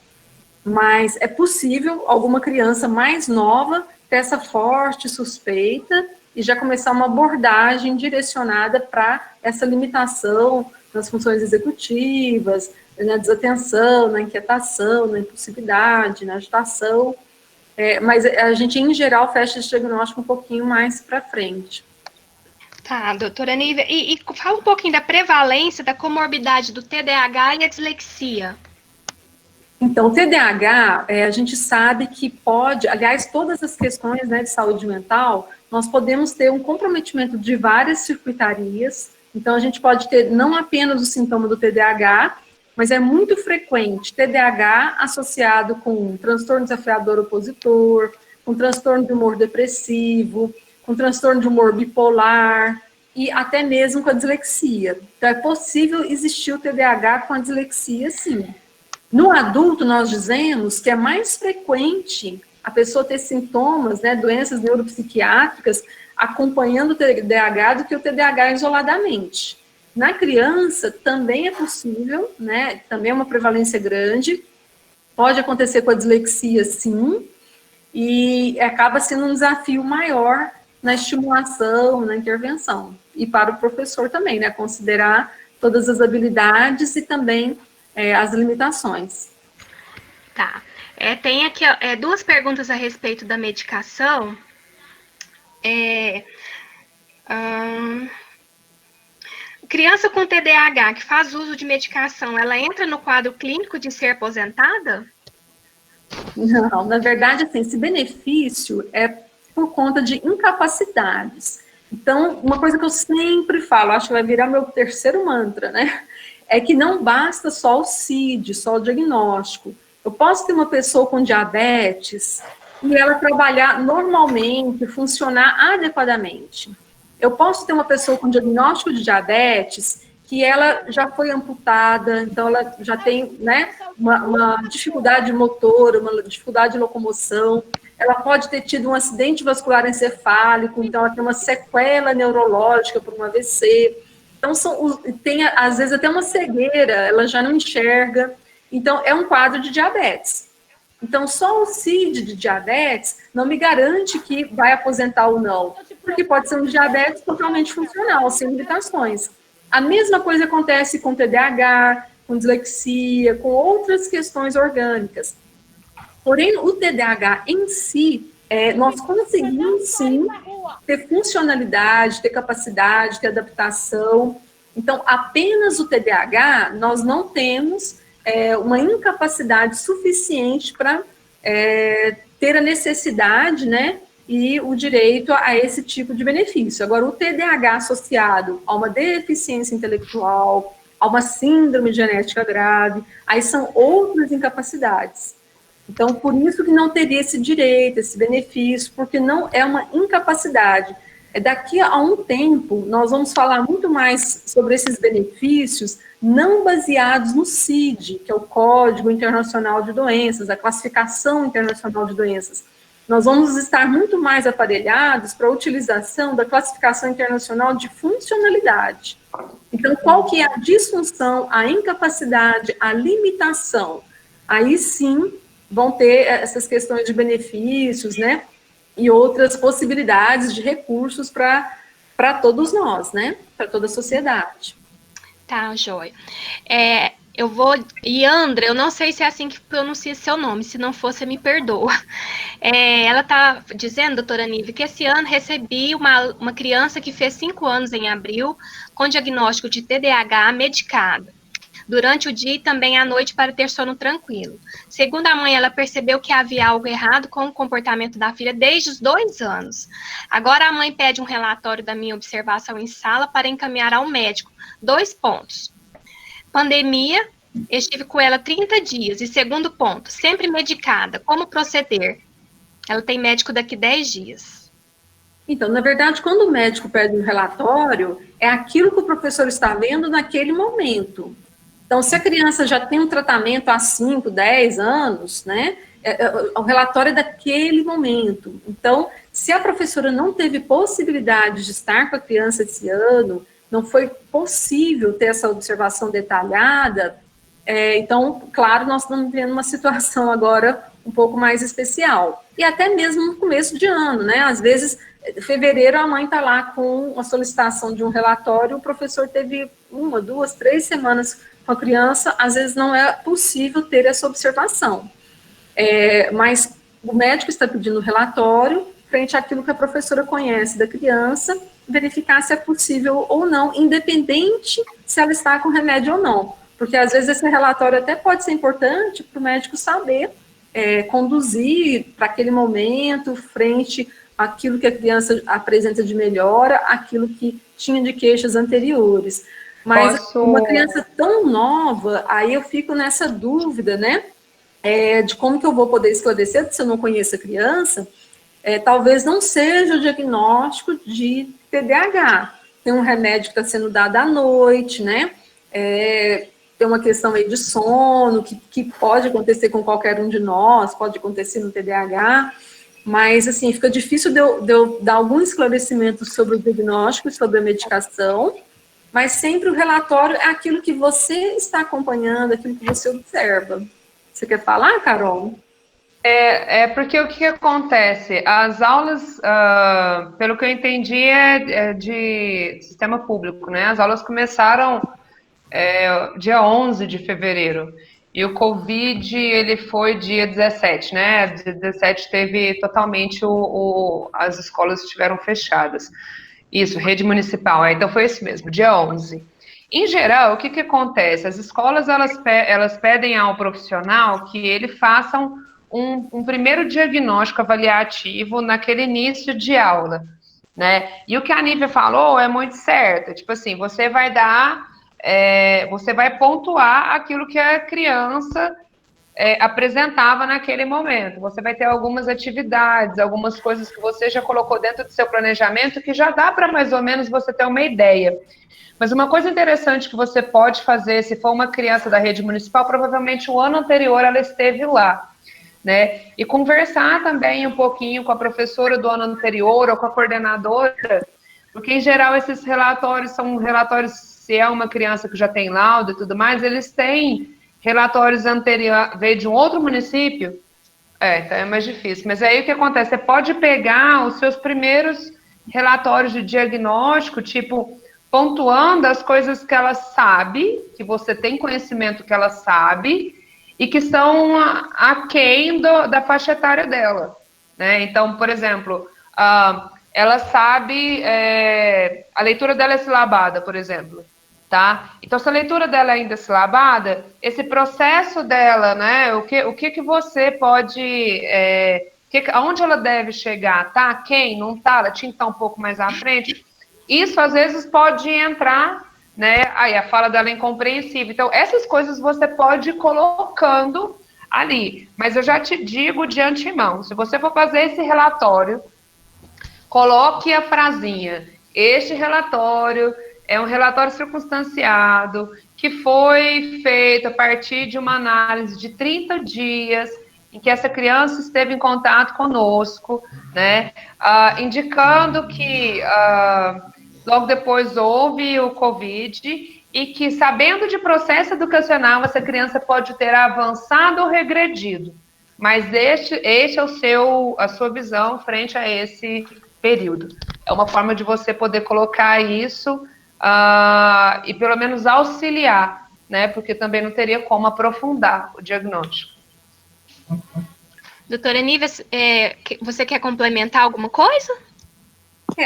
Mas é possível alguma criança mais nova ter essa forte suspeita e já começar uma abordagem direcionada para essa limitação nas funções executivas, na desatenção, na inquietação, na impulsividade, na agitação. Mas a gente, em geral, fecha esse diagnóstico um pouquinho mais para frente. Tá, doutora Nívia, e fala um pouquinho da prevalência da comorbidade do TDAH e a dislexia. Então, o TDAH, a gente sabe que pode, aliás, todas as questões, né, de saúde mental, nós podemos ter um comprometimento de várias circuitarias. Então, a gente pode ter não apenas o sintoma do TDAH, mas é muito frequente TDAH associado com transtorno desafiador opositor, com transtorno de humor depressivo, com transtorno de humor bipolar e até mesmo com a dislexia. Então, é possível existir o TDAH com a dislexia, sim. No adulto, nós dizemos que é mais frequente a pessoa ter sintomas, né, doenças neuropsiquiátricas, acompanhando o TDAH do que o TDAH isoladamente. Na criança, também é possível, né, também é uma prevalência grande, pode acontecer com a dislexia, sim, e acaba sendo um desafio maior na estimulação, na intervenção. E para o professor também, né, considerar todas as habilidades e também as limitações. Tá. Tem aqui 2 perguntas a respeito da medicação. Criança com TDAH que faz uso de medicação, ela entra no quadro clínico de ser aposentada? Não, na verdade, assim, esse benefício é por conta de incapacidades. Então, uma coisa que eu sempre falo, acho que vai virar meu terceiro mantra, né? É que não basta só o CID, só o diagnóstico. Eu posso ter uma pessoa com diabetes e ela trabalhar normalmente, funcionar adequadamente. Eu posso ter uma pessoa com diagnóstico de diabetes que ela já foi amputada, então ela já tem, né, uma dificuldade motora, uma dificuldade de locomoção, ela pode ter tido um acidente vascular encefálico, então ela tem uma sequela neurológica por um AVC, então tem às vezes até uma cegueira, ela já não enxerga, então é um quadro de diabetes. Então só o CID de diabetes não me garante que vai aposentar ou não, porque pode ser um diabetes totalmente funcional, sem limitações. A mesma coisa acontece com TDAH, com dislexia, com outras questões orgânicas. Porém, o TDAH em si, nós conseguimos sim ter funcionalidade, ter capacidade, ter adaptação. Então, apenas o TDAH, nós não temos uma incapacidade suficiente para ter a necessidade, né, e o direito a esse tipo de benefício. Agora, o TDAH associado a uma deficiência intelectual, a uma síndrome genética grave, aí são outras incapacidades. Então, por isso que não teria esse direito, esse benefício, porque não é uma incapacidade. Daqui a um tempo, nós vamos falar muito mais sobre esses benefícios não baseados no CID, que é o Código Internacional de Doenças, a Classificação Internacional de Doenças. Nós vamos estar muito mais aparelhados para a utilização da Classificação Internacional de Funcionalidade. Então, qual que é a disfunção, a incapacidade, a limitação? Aí sim vão ter essas questões de benefícios, né? E outras possibilidades de recursos para todos nós, né? Para toda a sociedade. Tá, joia. Eu vou... Yandra, eu não sei se é assim que pronuncia seu nome, se não for, você me perdoa. Ela está dizendo, doutora Nive, que esse ano recebi uma criança que fez 5 anos em abril, com diagnóstico de TDAH medicada, durante o dia e também à noite para ter sono tranquilo. Segundo a mãe, ela percebeu que havia algo errado com o comportamento da filha desde os 2 anos. Agora a mãe pede um relatório da minha observação em sala para encaminhar ao médico. 2 pontos. Pandemia, estive com ela 30 dias. E segundo ponto, sempre medicada. Como proceder? Ela tem médico daqui 10 dias. Então, na verdade, quando o médico pede um relatório, é aquilo que o professor está vendo naquele momento. Então, se a criança já tem um tratamento há 5, 10 anos, né, o relatório é daquele momento. Então, se a professora não teve possibilidade de estar com a criança esse ano, não foi possível ter essa observação detalhada, então, claro, nós estamos vivendo uma situação agora um pouco mais especial. E até mesmo no começo de ano, né? Às vezes, em fevereiro, a mãe está lá com a solicitação de um relatório, o professor teve 1, 2, 3 semanas com a criança, às vezes não é possível ter essa observação. Mas o médico está pedindo o relatório, frente àquilo que a professora conhece da criança, verificar se é possível ou não, independente se ela está com remédio ou não. Porque, às vezes, esse relatório até pode ser importante para o médico saber conduzir para aquele momento, frente àquilo que a criança apresenta de melhora, aquilo que tinha de queixas anteriores. Mas uma criança tão nova, aí eu fico nessa dúvida, né, de como que eu vou poder esclarecer, se eu não conheço a criança, talvez não seja o diagnóstico de TDAH. Tem um remédio que está sendo dado à noite, né, tem uma questão aí de sono, que pode acontecer com qualquer um de nós, pode acontecer no TDAH, mas, assim, fica difícil de eu dar algum esclarecimento sobre o diagnóstico, sobre a medicação, mas sempre o relatório é aquilo que você está acompanhando, aquilo que você observa. Você quer falar, Carol? Porque o que acontece? As aulas, pelo que eu entendi, é de sistema público, né? As aulas começaram dia 11 de fevereiro. E o Covid, ele foi dia 17, né? Dia 17 teve totalmente as escolas estiveram fechadas. Isso, rede municipal. Então foi esse mesmo, dia 11. Em geral, o que acontece? As escolas, elas pedem ao profissional que ele faça um primeiro diagnóstico avaliativo naquele início de aula, né? E o que a Nívia falou é muito certo. Tipo assim, você vai pontuar aquilo que a criança apresentava naquele momento. Você vai ter algumas atividades, algumas coisas que você já colocou dentro do seu planejamento que já dá para mais ou menos você ter uma ideia. Mas uma coisa interessante que você pode fazer, se for uma criança da rede municipal, provavelmente o ano anterior ela esteve lá, né? E conversar também um pouquinho com a professora do ano anterior ou com a coordenadora, porque em geral esses relatórios são relatórios, se é uma criança que já tem laudo e tudo mais, eles têm relatórios anteriores, veio de um outro município, então é mais difícil. Mas aí o que acontece? Você pode pegar os seus primeiros relatórios de diagnóstico, tipo, pontuando as coisas que ela sabe, que você tem conhecimento que ela sabe, e que são aquém da faixa etária dela, né? Então, por exemplo, ela sabe, a leitura dela é silabada, por exemplo, tá? Então, se a leitura dela ainda é silabada, esse processo dela, né, o que você pode, aonde ela deve chegar, tá? Quem? Não tá? Ela tinha que estar um pouco mais à frente. Isso, às vezes, pode entrar, né, aí a fala dela é incompreensível. Então, essas coisas você pode ir colocando ali. Mas eu já te digo de antemão, se você for fazer esse relatório, coloque a frasinha: este relatório é um relatório circunstanciado que foi feito a partir de uma análise de 30 dias em que essa criança esteve em contato conosco, né, indicando que logo depois houve o Covid e que, sabendo de processo educacional, essa criança pode ter avançado ou regredido. Mas este é a sua visão frente a esse período. É uma forma de você poder colocar isso e pelo menos auxiliar, né? Porque também não teria como aprofundar o diagnóstico. Doutora Nívia, você quer complementar alguma coisa?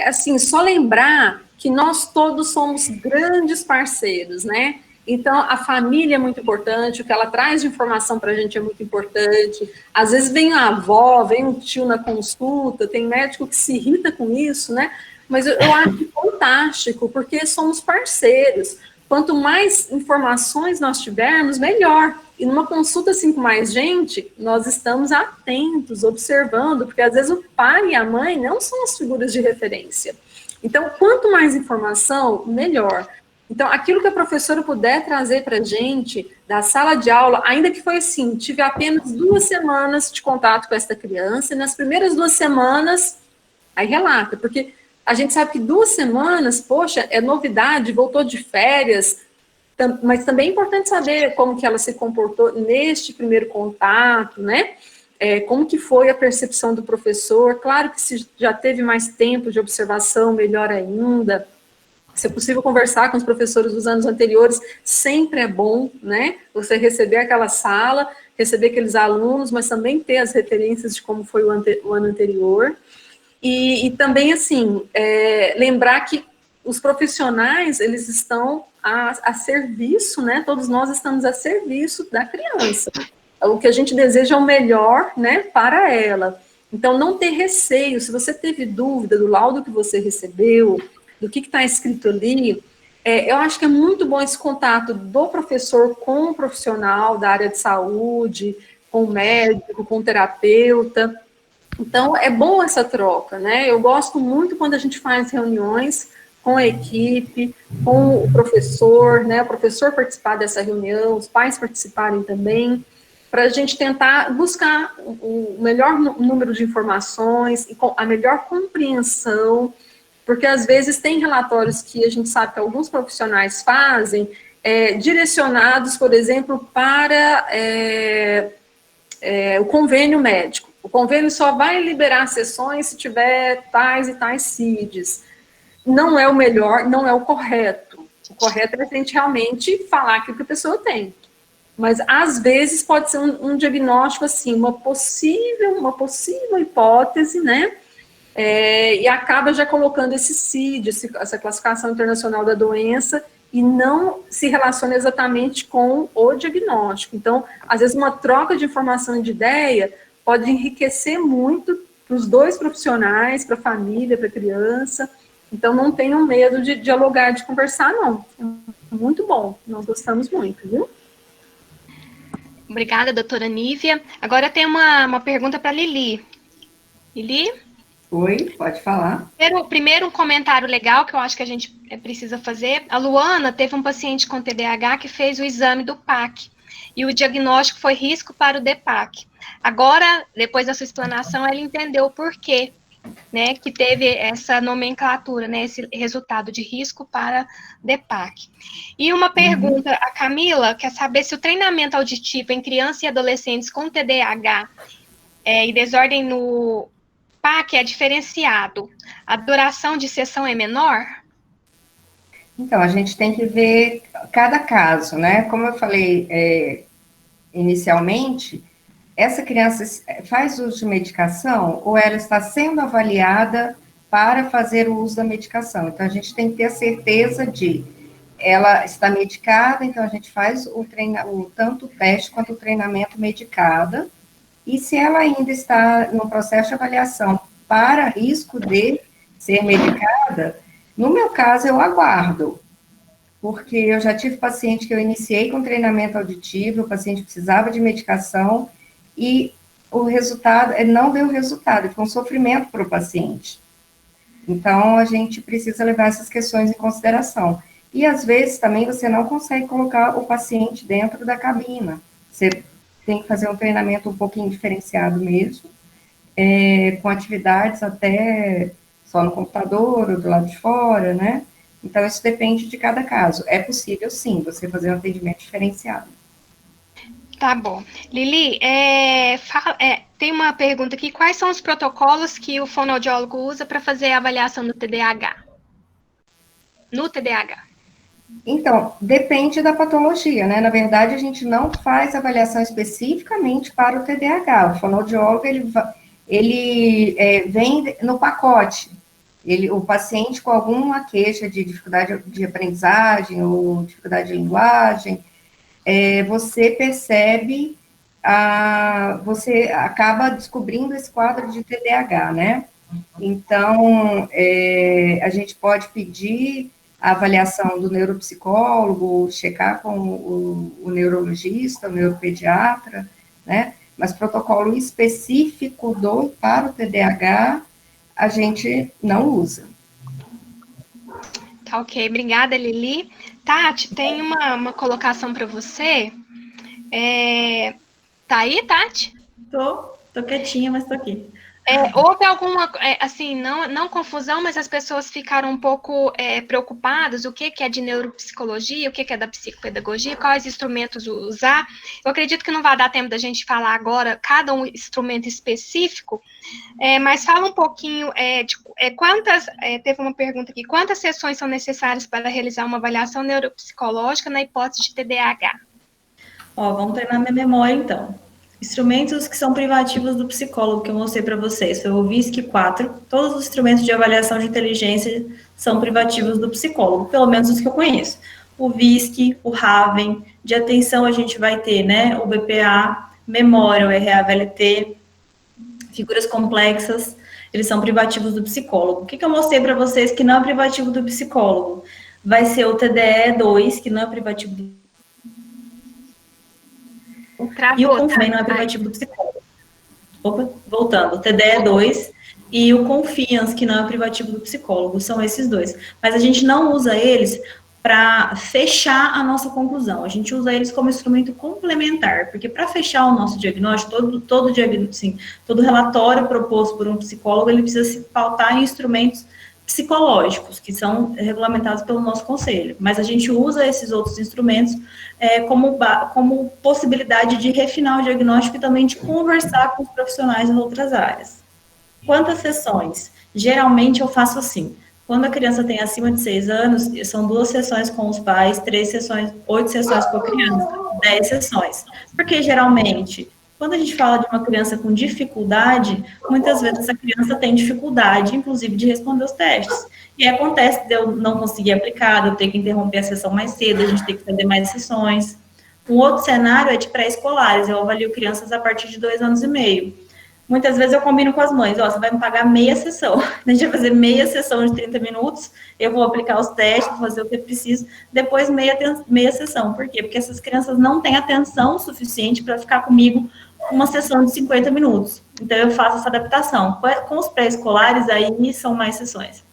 Assim, só lembrar que nós todos somos grandes parceiros, né? Então, a família é muito importante, o que ela traz de informação para a gente é muito importante. Às vezes vem a avó, vem um tio na consulta, tem médico que se irrita com isso, né? Mas eu acho fantástico, porque somos parceiros. Quanto mais informações nós tivermos, melhor. E numa consulta assim com mais gente, nós estamos atentos, observando, porque às vezes o pai e a mãe não são as figuras de referência. Então, quanto mais informação, melhor. Então, aquilo que a professora puder trazer para a gente da sala de aula, ainda que foi assim, tive apenas 2 semanas de contato com essa criança, e nas primeiras 2 semanas, aí relata, porque a gente sabe que 2 semanas, poxa, é novidade, voltou de férias, mas também é importante saber como que ela se comportou neste primeiro contato, né? Como que foi a percepção do professor. Claro que se já teve mais tempo de observação, melhor ainda. Se é possível conversar com os professores dos anos anteriores, sempre é bom, né? Você receber aquela sala, receber aqueles alunos, mas também ter as referências de como foi o ano anterior. E também, assim, lembrar que os profissionais, eles estão a serviço, né? Todos nós estamos a serviço da criança. O que a gente deseja é o melhor, né, para ela. Então, não ter receio. Se você teve dúvida do laudo que você recebeu, do que está escrito ali, eu acho que é muito bom esse contato do professor com o profissional da área de saúde, com o médico, com o terapeuta. Então, é bom essa troca, né? Eu gosto muito quando a gente faz reuniões com a equipe, com o professor, né? O professor participar dessa reunião, os pais participarem também, para a gente tentar buscar o melhor número de informações e a melhor compreensão, porque às vezes tem relatórios que a gente sabe que alguns profissionais fazem, direcionados, por exemplo, para o convênio médico. O convênio só vai liberar sessões se tiver tais e tais CIDs. Não é o melhor, não é o correto. O correto é a gente realmente falar aquilo que a pessoa tem. Mas, às vezes, pode ser um diagnóstico, assim, uma possível hipótese, né? E acaba já colocando esse CID, essa classificação internacional da doença, e não se relaciona exatamente com o diagnóstico. Então, às vezes, uma troca de informação e de ideia pode enriquecer muito para os 2 profissionais, para a família, para a criança. Então, não tenham medo de dialogar, de conversar, não. É muito bom, nós gostamos muito, viu? Obrigada, doutora Nívia. Agora tem uma pergunta para a Lili. Lili? Oi, pode falar. Primeiro, um comentário legal que eu acho que a gente precisa fazer. A Luana teve um paciente com TDAH que fez o exame do PAC, e o diagnóstico foi risco para o DPAC. Agora, depois da sua explanação, ela entendeu o porquê, né, que teve essa nomenclatura, né, esse resultado de risco para DPAC. E uma pergunta, a Camila quer saber se o treinamento auditivo em crianças e adolescentes com TDAH e desordem no PAC é diferenciado. A duração de sessão é menor? Então, a gente tem que ver cada caso, né? Como eu falei inicialmente, essa criança faz uso de medicação ou ela está sendo avaliada para fazer o uso da medicação? Então, a gente tem que ter a certeza de ela está medicada, então a gente faz tanto o teste quanto o treinamento medicada, e se ela ainda está no processo de avaliação para risco de ser medicada, no meu caso, eu aguardo, porque eu já tive paciente que eu iniciei com treinamento auditivo, o paciente precisava de medicação, e o resultado, não deu resultado, foi um sofrimento para o paciente. Então, a gente precisa levar essas questões em consideração. E, às vezes, também você não consegue colocar o paciente dentro da cabina. Você tem que fazer um treinamento um pouquinho diferenciado mesmo, com atividades até só no computador ou do lado de fora, né? Então, isso depende de cada caso. É possível, sim, você fazer um atendimento diferenciado. Tá bom. Lili, tem uma pergunta aqui. Quais são os protocolos que o fonoaudiólogo usa para fazer a avaliação do TDAH? No TDAH. Então, depende da patologia, né? Na verdade, a gente não faz avaliação especificamente para o TDAH. O fonoaudiólogo, ele vem no pacote. O paciente com alguma queixa de dificuldade de aprendizagem ou dificuldade de linguagem, você percebe, você acaba descobrindo esse quadro de TDAH, né? Então, a gente pode pedir a avaliação do neuropsicólogo, checar com o neurologista, o neuropediatra, né? Mas protocolo específico para o TDAH, a gente não usa. Tá ok, obrigada, Lili. Tati, tem uma colocação para você. Tá aí, Tati? Tô quietinha, mas tô aqui. Houve alguma, assim, não confusão, mas as pessoas ficaram um pouco preocupadas, o que é de neuropsicologia, o que é da psicopedagogia, quais instrumentos usar. Eu acredito que não vai dar tempo da gente falar agora cada um instrumento específico, mas fala um pouquinho teve uma pergunta aqui, quantas sessões são necessárias para realizar uma avaliação neuropsicológica na hipótese de TDAH? Vamos treinar minha memória, então. Instrumentos que são privativos do psicólogo, que eu mostrei para vocês, foi o VISC 4. Todos os instrumentos de avaliação de inteligência são privativos do psicólogo, pelo menos os que eu conheço. O VISC, o Raven, de atenção a gente vai ter, né, o BPA, memória, o RA-VLT, figuras complexas, eles são privativos do psicólogo. O que eu mostrei para vocês que não é privativo do psicólogo? Vai ser o TDE-2, que não é privativo do e o também não é privativo do psicólogo. Voltando, o TDE-2 e o Confiance, que não é privativo do psicólogo, são esses dois. Mas a gente não usa eles para fechar a nossa conclusão, a gente usa eles como instrumento complementar, porque para fechar o nosso diagnóstico, todo relatório proposto por um psicólogo, ele precisa se pautar em instrumentos psicológicos, que são regulamentados pelo nosso conselho, mas a gente usa esses outros instrumentos como possibilidade de refinar o diagnóstico e também de conversar com os profissionais de outras áreas. Quantas sessões? Geralmente eu faço assim, quando a criança tem acima de 6 anos, são 2 sessões com os pais, 3 sessões, 8 sessões com a criança, 10 sessões, porque geralmente quando a gente fala de uma criança com dificuldade, muitas vezes essa criança tem dificuldade, inclusive, de responder os testes. E acontece de eu não conseguir aplicar, de eu ter que interromper a sessão mais cedo, a gente tem que fazer mais sessões. Um outro cenário é de pré-escolares, eu avalio crianças a partir de 2 anos e meio. Muitas vezes eu combino com as mães, você vai me pagar meia sessão, a gente vai fazer meia sessão de 30 minutos, eu vou aplicar os testes, vou fazer o que eu preciso, depois meia sessão. Por quê? Porque essas crianças não têm atenção suficiente para ficar comigo uma sessão de 50 minutos. Então, eu faço essa adaptação. Com os pré-escolares, aí são mais sessões.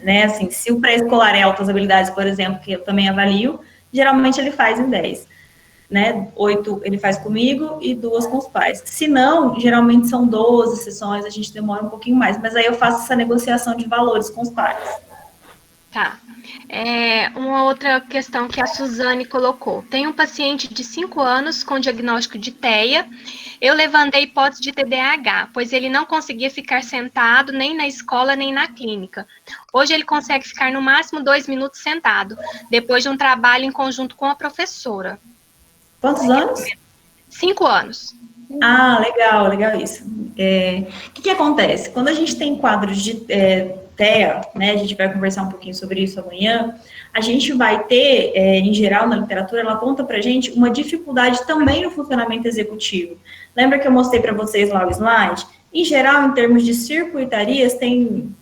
Né? Assim, se o pré-escolar é altas habilidades, por exemplo, que eu também avalio, geralmente ele faz em 10. Né? 8 ele faz comigo e 2 com os pais. Se não, geralmente são 12 sessões, a gente demora um pouquinho mais. Mas aí eu faço essa negociação de valores com os pais. Tá. Uma outra questão que a Suzane colocou. Tem um paciente de 5 anos com diagnóstico de TEA. Eu levantei a hipótese de TDAH, pois ele não conseguia ficar sentado nem na escola, nem na clínica. Hoje ele consegue ficar no máximo 2 minutos sentado, depois de um trabalho em conjunto com a professora. Quantos anos? 5 anos. Ah, legal isso. O que acontece? Quando a gente tem quadros de TEA, né, a gente vai conversar um pouquinho sobre isso amanhã, a gente vai ter, em geral, na literatura, ela aponta pra gente uma dificuldade também no funcionamento executivo. Lembra que eu mostrei para vocês lá o slide? Em geral, em termos de circuitarias, tem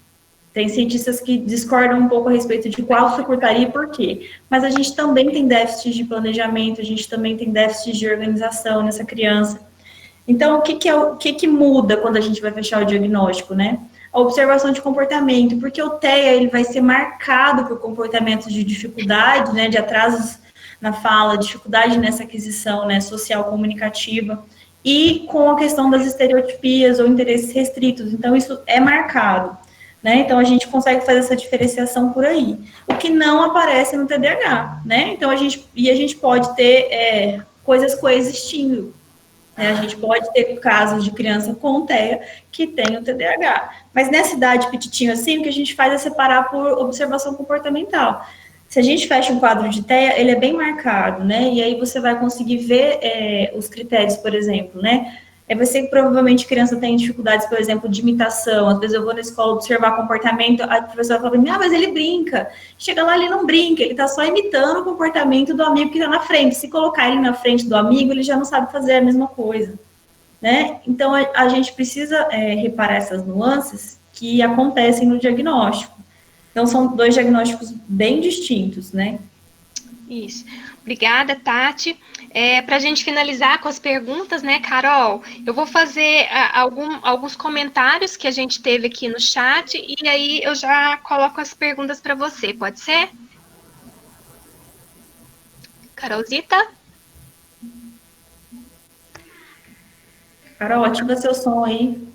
cientistas que discordam um pouco a respeito de qual circuitaria e por quê. Mas a gente também tem déficits de planejamento, a gente também tem déficits de organização nessa criança. Então, o que muda quando a gente vai fechar o diagnóstico, né? a observação de comportamento, porque o TEA ele vai ser marcado por comportamentos de dificuldade, né, de atrasos na fala, dificuldade nessa aquisição, né, social comunicativa, e com a questão das estereotipias ou interesses restritos. Então, isso é marcado, né? Então, a gente consegue fazer essa diferenciação por aí. O que não aparece no TDAH, né? Então, a gente pode ter coisas coexistindo, né? A gente pode ter casos de criança com TEA que tem o TDAH. Mas nessa idade petitinho assim, o que a gente faz é separar por observação comportamental. Se a gente fecha um quadro de TEA, ele é bem marcado, né? E aí você vai conseguir ver os critérios, por exemplo, né? Você que provavelmente criança tem dificuldades, por exemplo, de imitação. Às vezes eu vou na escola observar comportamento, a professora fala para mim, mas ele brinca. Chega lá, ele não brinca, ele está só imitando o comportamento do amigo que está na frente. Se colocar ele na frente do amigo, ele já não sabe fazer a mesma coisa, né? Então, a gente precisa reparar essas nuances que acontecem no diagnóstico. Então, são dois diagnósticos bem distintos, né? Isso. Obrigada, Tati. Para a gente finalizar com as perguntas, né, Carol? Eu vou fazer alguns comentários que a gente teve aqui no chat e aí eu já coloco as perguntas para você, pode ser? Carolzita? Carol, ativa seu som aí.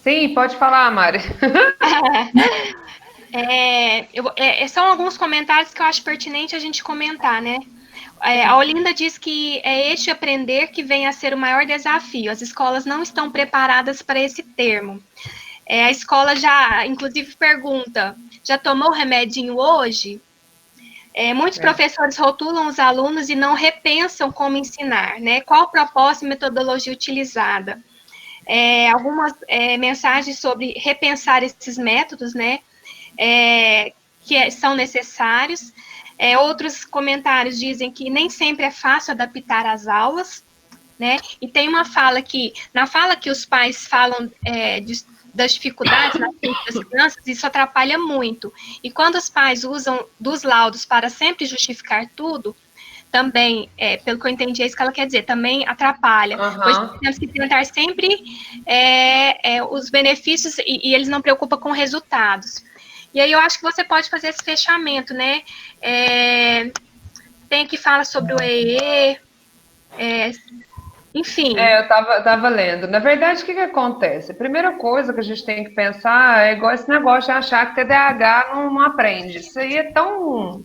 Sim, pode falar, Mari. São alguns comentários que eu acho pertinente a gente comentar, né? A Olinda diz que é este aprender que vem a ser o maior desafio. As escolas não estão preparadas para esse termo. A escola já, inclusive, pergunta, já tomou o remedinho hoje? Muitos professores rotulam os alunos e não repensam como ensinar, né? Qual o propósito e metodologia utilizada? Algumas mensagens sobre repensar esses métodos, né? Que são necessários. Outros comentários dizem que nem sempre é fácil adaptar as aulas, né? E tem uma fala que, na fala que os pais falam das dificuldades na frente das crianças, isso atrapalha muito. E quando os pais usam dos laudos para sempre justificar tudo, também, pelo que eu entendi, é isso que ela quer dizer, também atrapalha, pois temos que tentar sempre os benefícios e eles não preocupam com resultados. E aí eu acho que você pode fazer esse fechamento, né? Tem que falar sobre o EE, enfim. Eu tava lendo. Na verdade, o que acontece? A primeira coisa que a gente tem que pensar é igual esse negócio de achar que TDAH não aprende. Isso aí é tão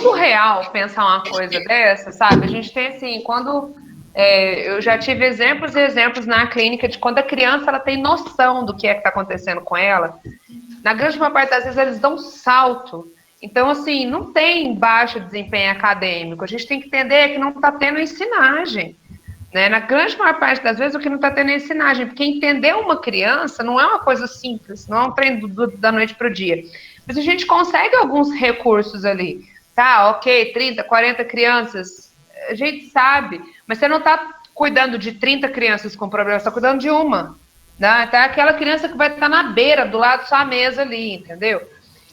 surreal pensar uma coisa dessa, sabe? A gente tem assim, quando eu já tive exemplos e exemplos na clínica de quando a criança ela tem noção do que é que está acontecendo com ela. Na grande maior parte das vezes eles dão um salto. Então, assim, não tem baixo desempenho acadêmico. A gente tem que entender que não está tendo ensinagem. Né? Na grande maior parte das vezes o que não está tendo é ensinagem. Porque entender uma criança não é uma coisa simples, não é um trem da noite para o dia. Mas a gente consegue alguns recursos ali. Tá, ok, 30, 40 crianças, a gente sabe, mas você não está cuidando de 30 crianças com problema, você está cuidando de uma. Né? Tá aquela criança que vai estar na beira, do lado da sua mesa ali, entendeu?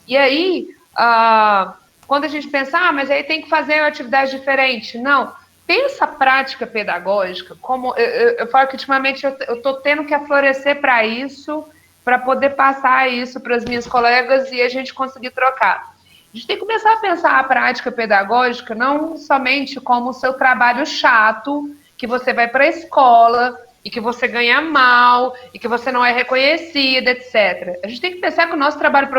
E aí, quando a gente pensa, mas aí tem que fazer uma atividade diferente. Não, pensa a prática pedagógica, como eu falo que ultimamente eu estou tendo que aflorescer para isso, para poder passar isso para as minhas colegas e a gente conseguir trocar. A gente tem que começar a pensar a prática pedagógica não somente como o seu trabalho chato, que você vai para a escola e que você ganha mal e que você não é reconhecida, etc. A gente tem que pensar que o nosso trabalho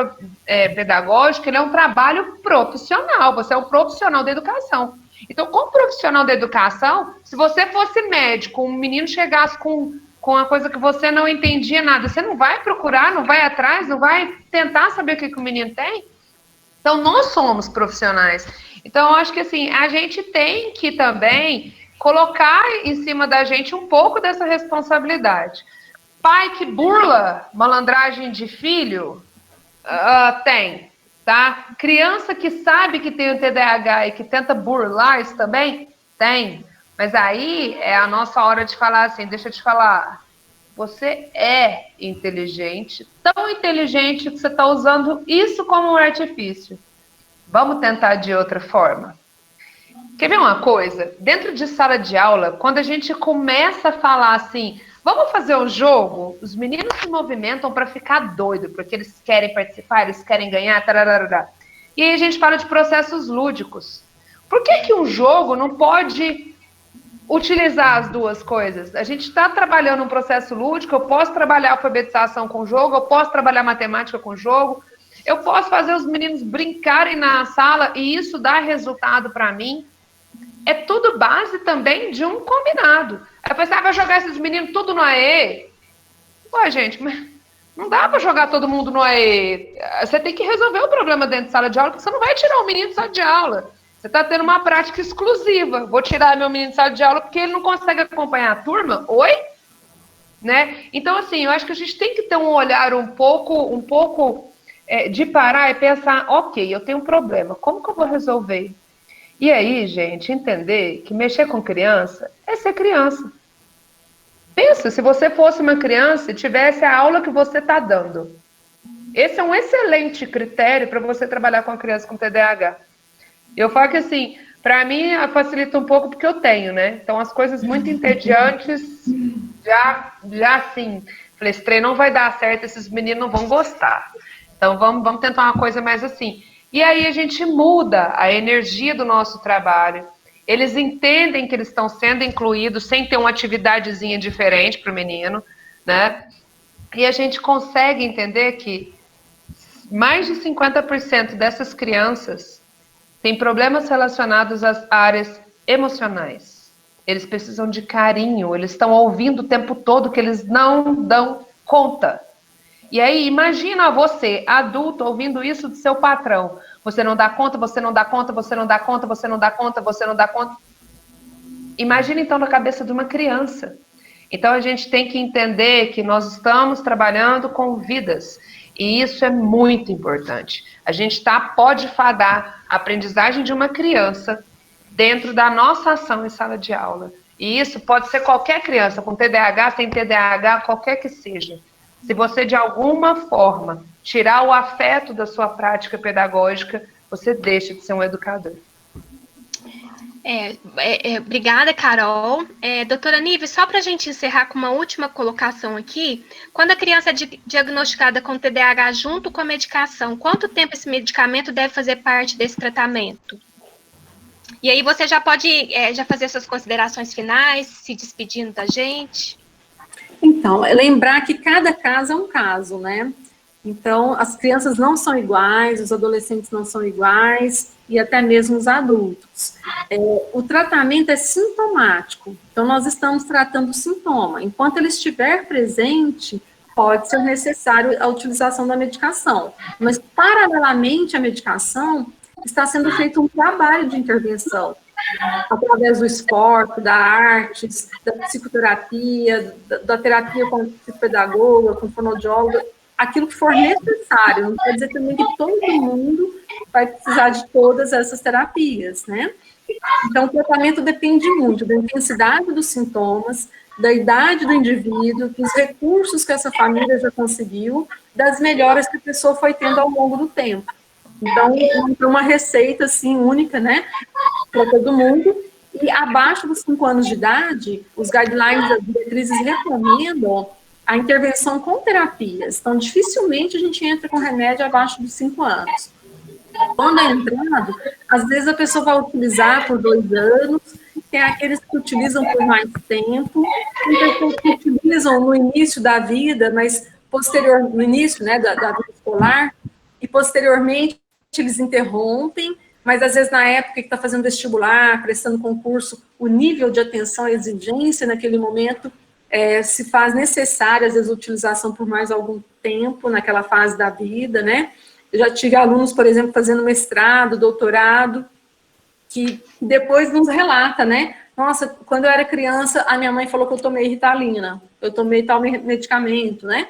pedagógico ele é um trabalho profissional, você é um profissional da educação. Então, como profissional da educação, se você fosse médico, um menino chegasse com uma coisa que você não entendia nada, você não vai procurar, não vai atrás, não vai tentar saber o que o menino tem? Então, nós somos profissionais. Então, eu acho que assim, a gente tem que também colocar em cima da gente um pouco dessa responsabilidade. Pai que burla malandragem de filho, tem, tá? Criança que sabe que tem o TDAH e que tenta burlar isso também, tem. Mas aí é a nossa hora de falar assim, deixa eu te falar, você é inteligente, tão inteligente que você está usando isso como um artifício. Vamos tentar de outra forma. Quer ver uma coisa? Dentro de sala de aula, quando a gente começa a falar assim, Vamos fazer um jogo? Os meninos se movimentam para ficar doido, porque eles querem participar, eles querem ganhar, tararara. E aí a gente fala de processos lúdicos. Por que que um jogo não pode utilizar as duas coisas? A gente está trabalhando um processo lúdico, eu posso trabalhar alfabetização com jogo, eu posso trabalhar matemática com jogo, eu posso fazer os meninos brincarem na sala e isso dá resultado para mim. É tudo base também de um combinado. Aí eu pensei, vai jogar esses meninos tudo no AE? Ué, gente, mas não dá para jogar todo mundo no AE. Você tem que resolver o problema dentro de sala de aula, porque você não vai tirar o menino de sala de aula. Você está tendo uma prática exclusiva. Vou tirar meu menino de sala de aula porque ele não consegue acompanhar a turma? Oi? Né? Então, assim, eu acho que a gente tem que ter um olhar um pouco de parar e pensar, ok, eu tenho um problema, como que eu vou resolver? E aí, gente, entender que mexer com criança é ser criança. Pensa, se você fosse uma criança e tivesse a aula que você está dando. Esse é um excelente critério para você trabalhar com a criança com TDAH. Eu falo que, assim, para mim facilita um pouco porque eu tenho, né? Então, as coisas muito entediantes, já assim, falei, esse treino não vai dar certo, esses meninos não vão gostar. Então, vamos tentar uma coisa mais assim. E aí a gente muda a energia do nosso trabalho. Eles entendem que eles estão sendo incluídos sem ter uma atividadezinha diferente para o menino, né? E a gente consegue entender que mais de 50% dessas crianças têm problemas relacionados às áreas emocionais. Eles precisam de carinho, eles estão ouvindo o tempo todo que eles não dão conta. E aí, imagina você, adulto, ouvindo isso do seu patrão. Você não dá conta, você não dá conta, você não dá conta, você não dá conta, você não dá conta. Imagina, então, na cabeça de uma criança. Então, a gente tem que entender que nós estamos trabalhando com vidas. E isso é muito importante. A gente pode fadar a aprendizagem de uma criança dentro da nossa ação em sala de aula. E isso pode ser qualquer criança, com TDAH, sem TDAH, qualquer que seja. Se você, de alguma forma, tirar o afeto da sua prática pedagógica, você deixa de ser um educador. Obrigada, Carol. Doutora Nive, só para a gente encerrar com uma última colocação aqui, quando a criança é diagnosticada com TDAH junto com a medicação, quanto tempo esse medicamento deve fazer parte desse tratamento? E aí você já pode já fazer suas considerações finais, se despedindo da gente. Então, lembrar que cada caso é um caso, né? Então, as crianças não são iguais, os adolescentes não são iguais, e até mesmo os adultos. O tratamento é sintomático, então nós estamos tratando o sintoma. Enquanto ele estiver presente, pode ser necessário a utilização da medicação. Mas, paralelamente à medicação, está sendo feito um trabalho de intervenção, através do esporte, da arte, da psicoterapia, da terapia com psicopedagoga, com fonoaudióloga, aquilo que for necessário. Não quer dizer também que todo mundo vai precisar de todas essas terapias, né? Então, o tratamento depende muito da intensidade dos sintomas, da idade do indivíduo, dos recursos que essa família já conseguiu, das melhoras que a pessoa foi tendo ao longo do tempo. Então, não tem uma receita, assim, única, né, para todo mundo. E abaixo dos 5 anos de idade, os guidelines, as diretrizes recomendam a intervenção com terapias. Então, dificilmente a gente entra com remédio abaixo dos 5 anos. Quando é entrado, às vezes a pessoa vai utilizar por 2 anos, tem aqueles que utilizam por mais tempo, tem pessoas que utilizam no início da vida, mas no início, né, da vida escolar, e posteriormente eles interrompem, mas às vezes na época que está fazendo vestibular, prestando concurso, o nível de atenção e exigência naquele momento se faz necessária, às vezes, a utilização por mais algum tempo naquela fase da vida, né? Eu já tive alunos, por exemplo, fazendo mestrado, doutorado, que depois nos relata, né? Nossa, quando eu era criança, a minha mãe falou que eu tomei Ritalina, eu tomei tal medicamento, né?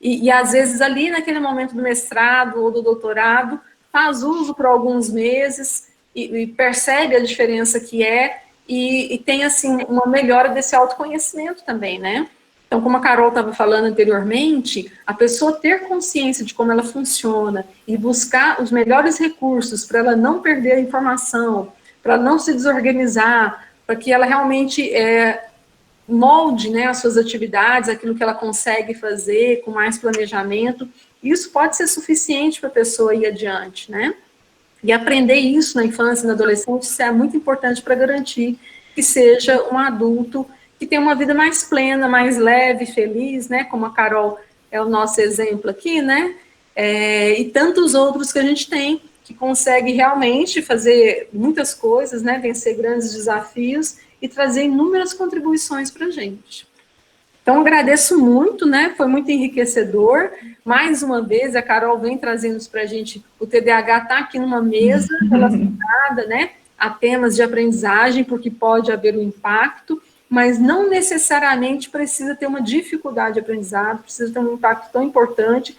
E às vezes ali, naquele momento do mestrado ou do doutorado, faz uso por alguns meses e percebe a diferença que é e tem, assim, uma melhora desse autoconhecimento também, né? Então, como a Carol estava falando anteriormente, a pessoa ter consciência de como ela funciona e buscar os melhores recursos para ela não perder a informação, para não se desorganizar, para que ela realmente molde, né, as suas atividades, aquilo que ela consegue fazer com mais planejamento. Isso pode ser suficiente para a pessoa ir adiante, né? E aprender isso na infância e na adolescência, isso é muito importante para garantir que seja um adulto que tenha uma vida mais plena, mais leve, feliz, né? Como a Carol é o nosso exemplo aqui, né? E tantos outros que a gente tem, que consegue realmente fazer muitas coisas, né? Vencer grandes desafios e trazer inúmeras contribuições para a gente. Então, agradeço muito, né? Foi muito enriquecedor. Mais uma vez, a Carol vem trazendo isso para a gente. O TDAH está aqui numa mesa relacionada, né, a temas de aprendizagem, porque pode haver um impacto, mas não necessariamente precisa ter uma dificuldade de aprendizado, precisa ter um impacto tão importante.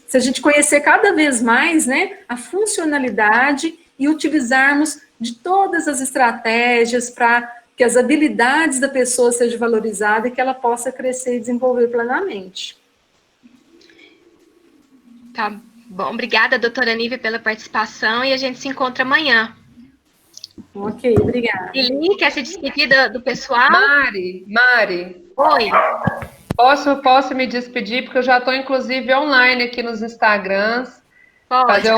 Se a gente conhecer cada vez mais, né, a funcionalidade e utilizarmos de todas as estratégias para que as habilidades da pessoa sejam valorizadas e que ela possa crescer e desenvolver plenamente. Tá bom, obrigada, doutora Nívia, pela participação, e a gente se encontra amanhã. Ok, obrigada. Lili, quer se despedir do pessoal? Mari. Oi. Posso me despedir, porque eu já estou, inclusive, online aqui nos Instagrams. Pode. Fazer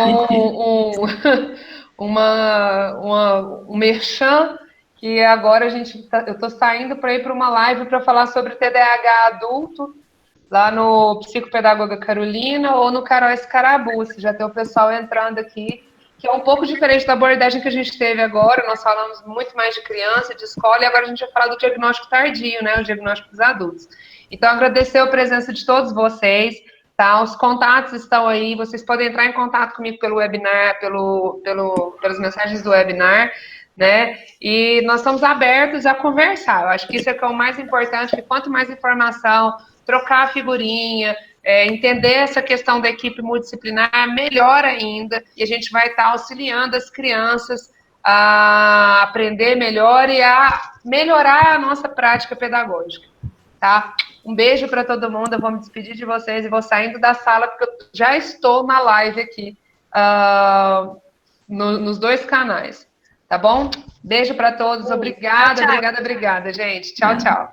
um merchan, que agora eu estou saindo para ir para uma live para falar sobre TDAH adulto, lá no Psicopedagoga Carolina ou no Carol Escarabuce. Já tem o pessoal entrando aqui, que é um pouco diferente da abordagem que a gente teve agora. Nós falamos muito mais de criança, de escola, e agora a gente vai falar do diagnóstico tardio, né, o diagnóstico dos adultos. Então, agradecer a presença de todos vocês, tá? Os contatos estão aí, vocês podem entrar em contato comigo pelo webinar, pelas mensagens do webinar, né? E nós estamos abertos a conversar. Eu acho que isso é que é o mais importante, que quanto mais informação, trocar a figurinha, entender essa questão da equipe multidisciplinar, melhor ainda, e a gente vai estar auxiliando as crianças a aprender melhor e a melhorar a nossa prática pedagógica, tá? Um beijo para todo mundo, eu vou me despedir de vocês e vou saindo da sala, porque eu já estou na live aqui, nos dois canais, tá bom? Beijo para todos, obrigada, gente. Tchau, tchau.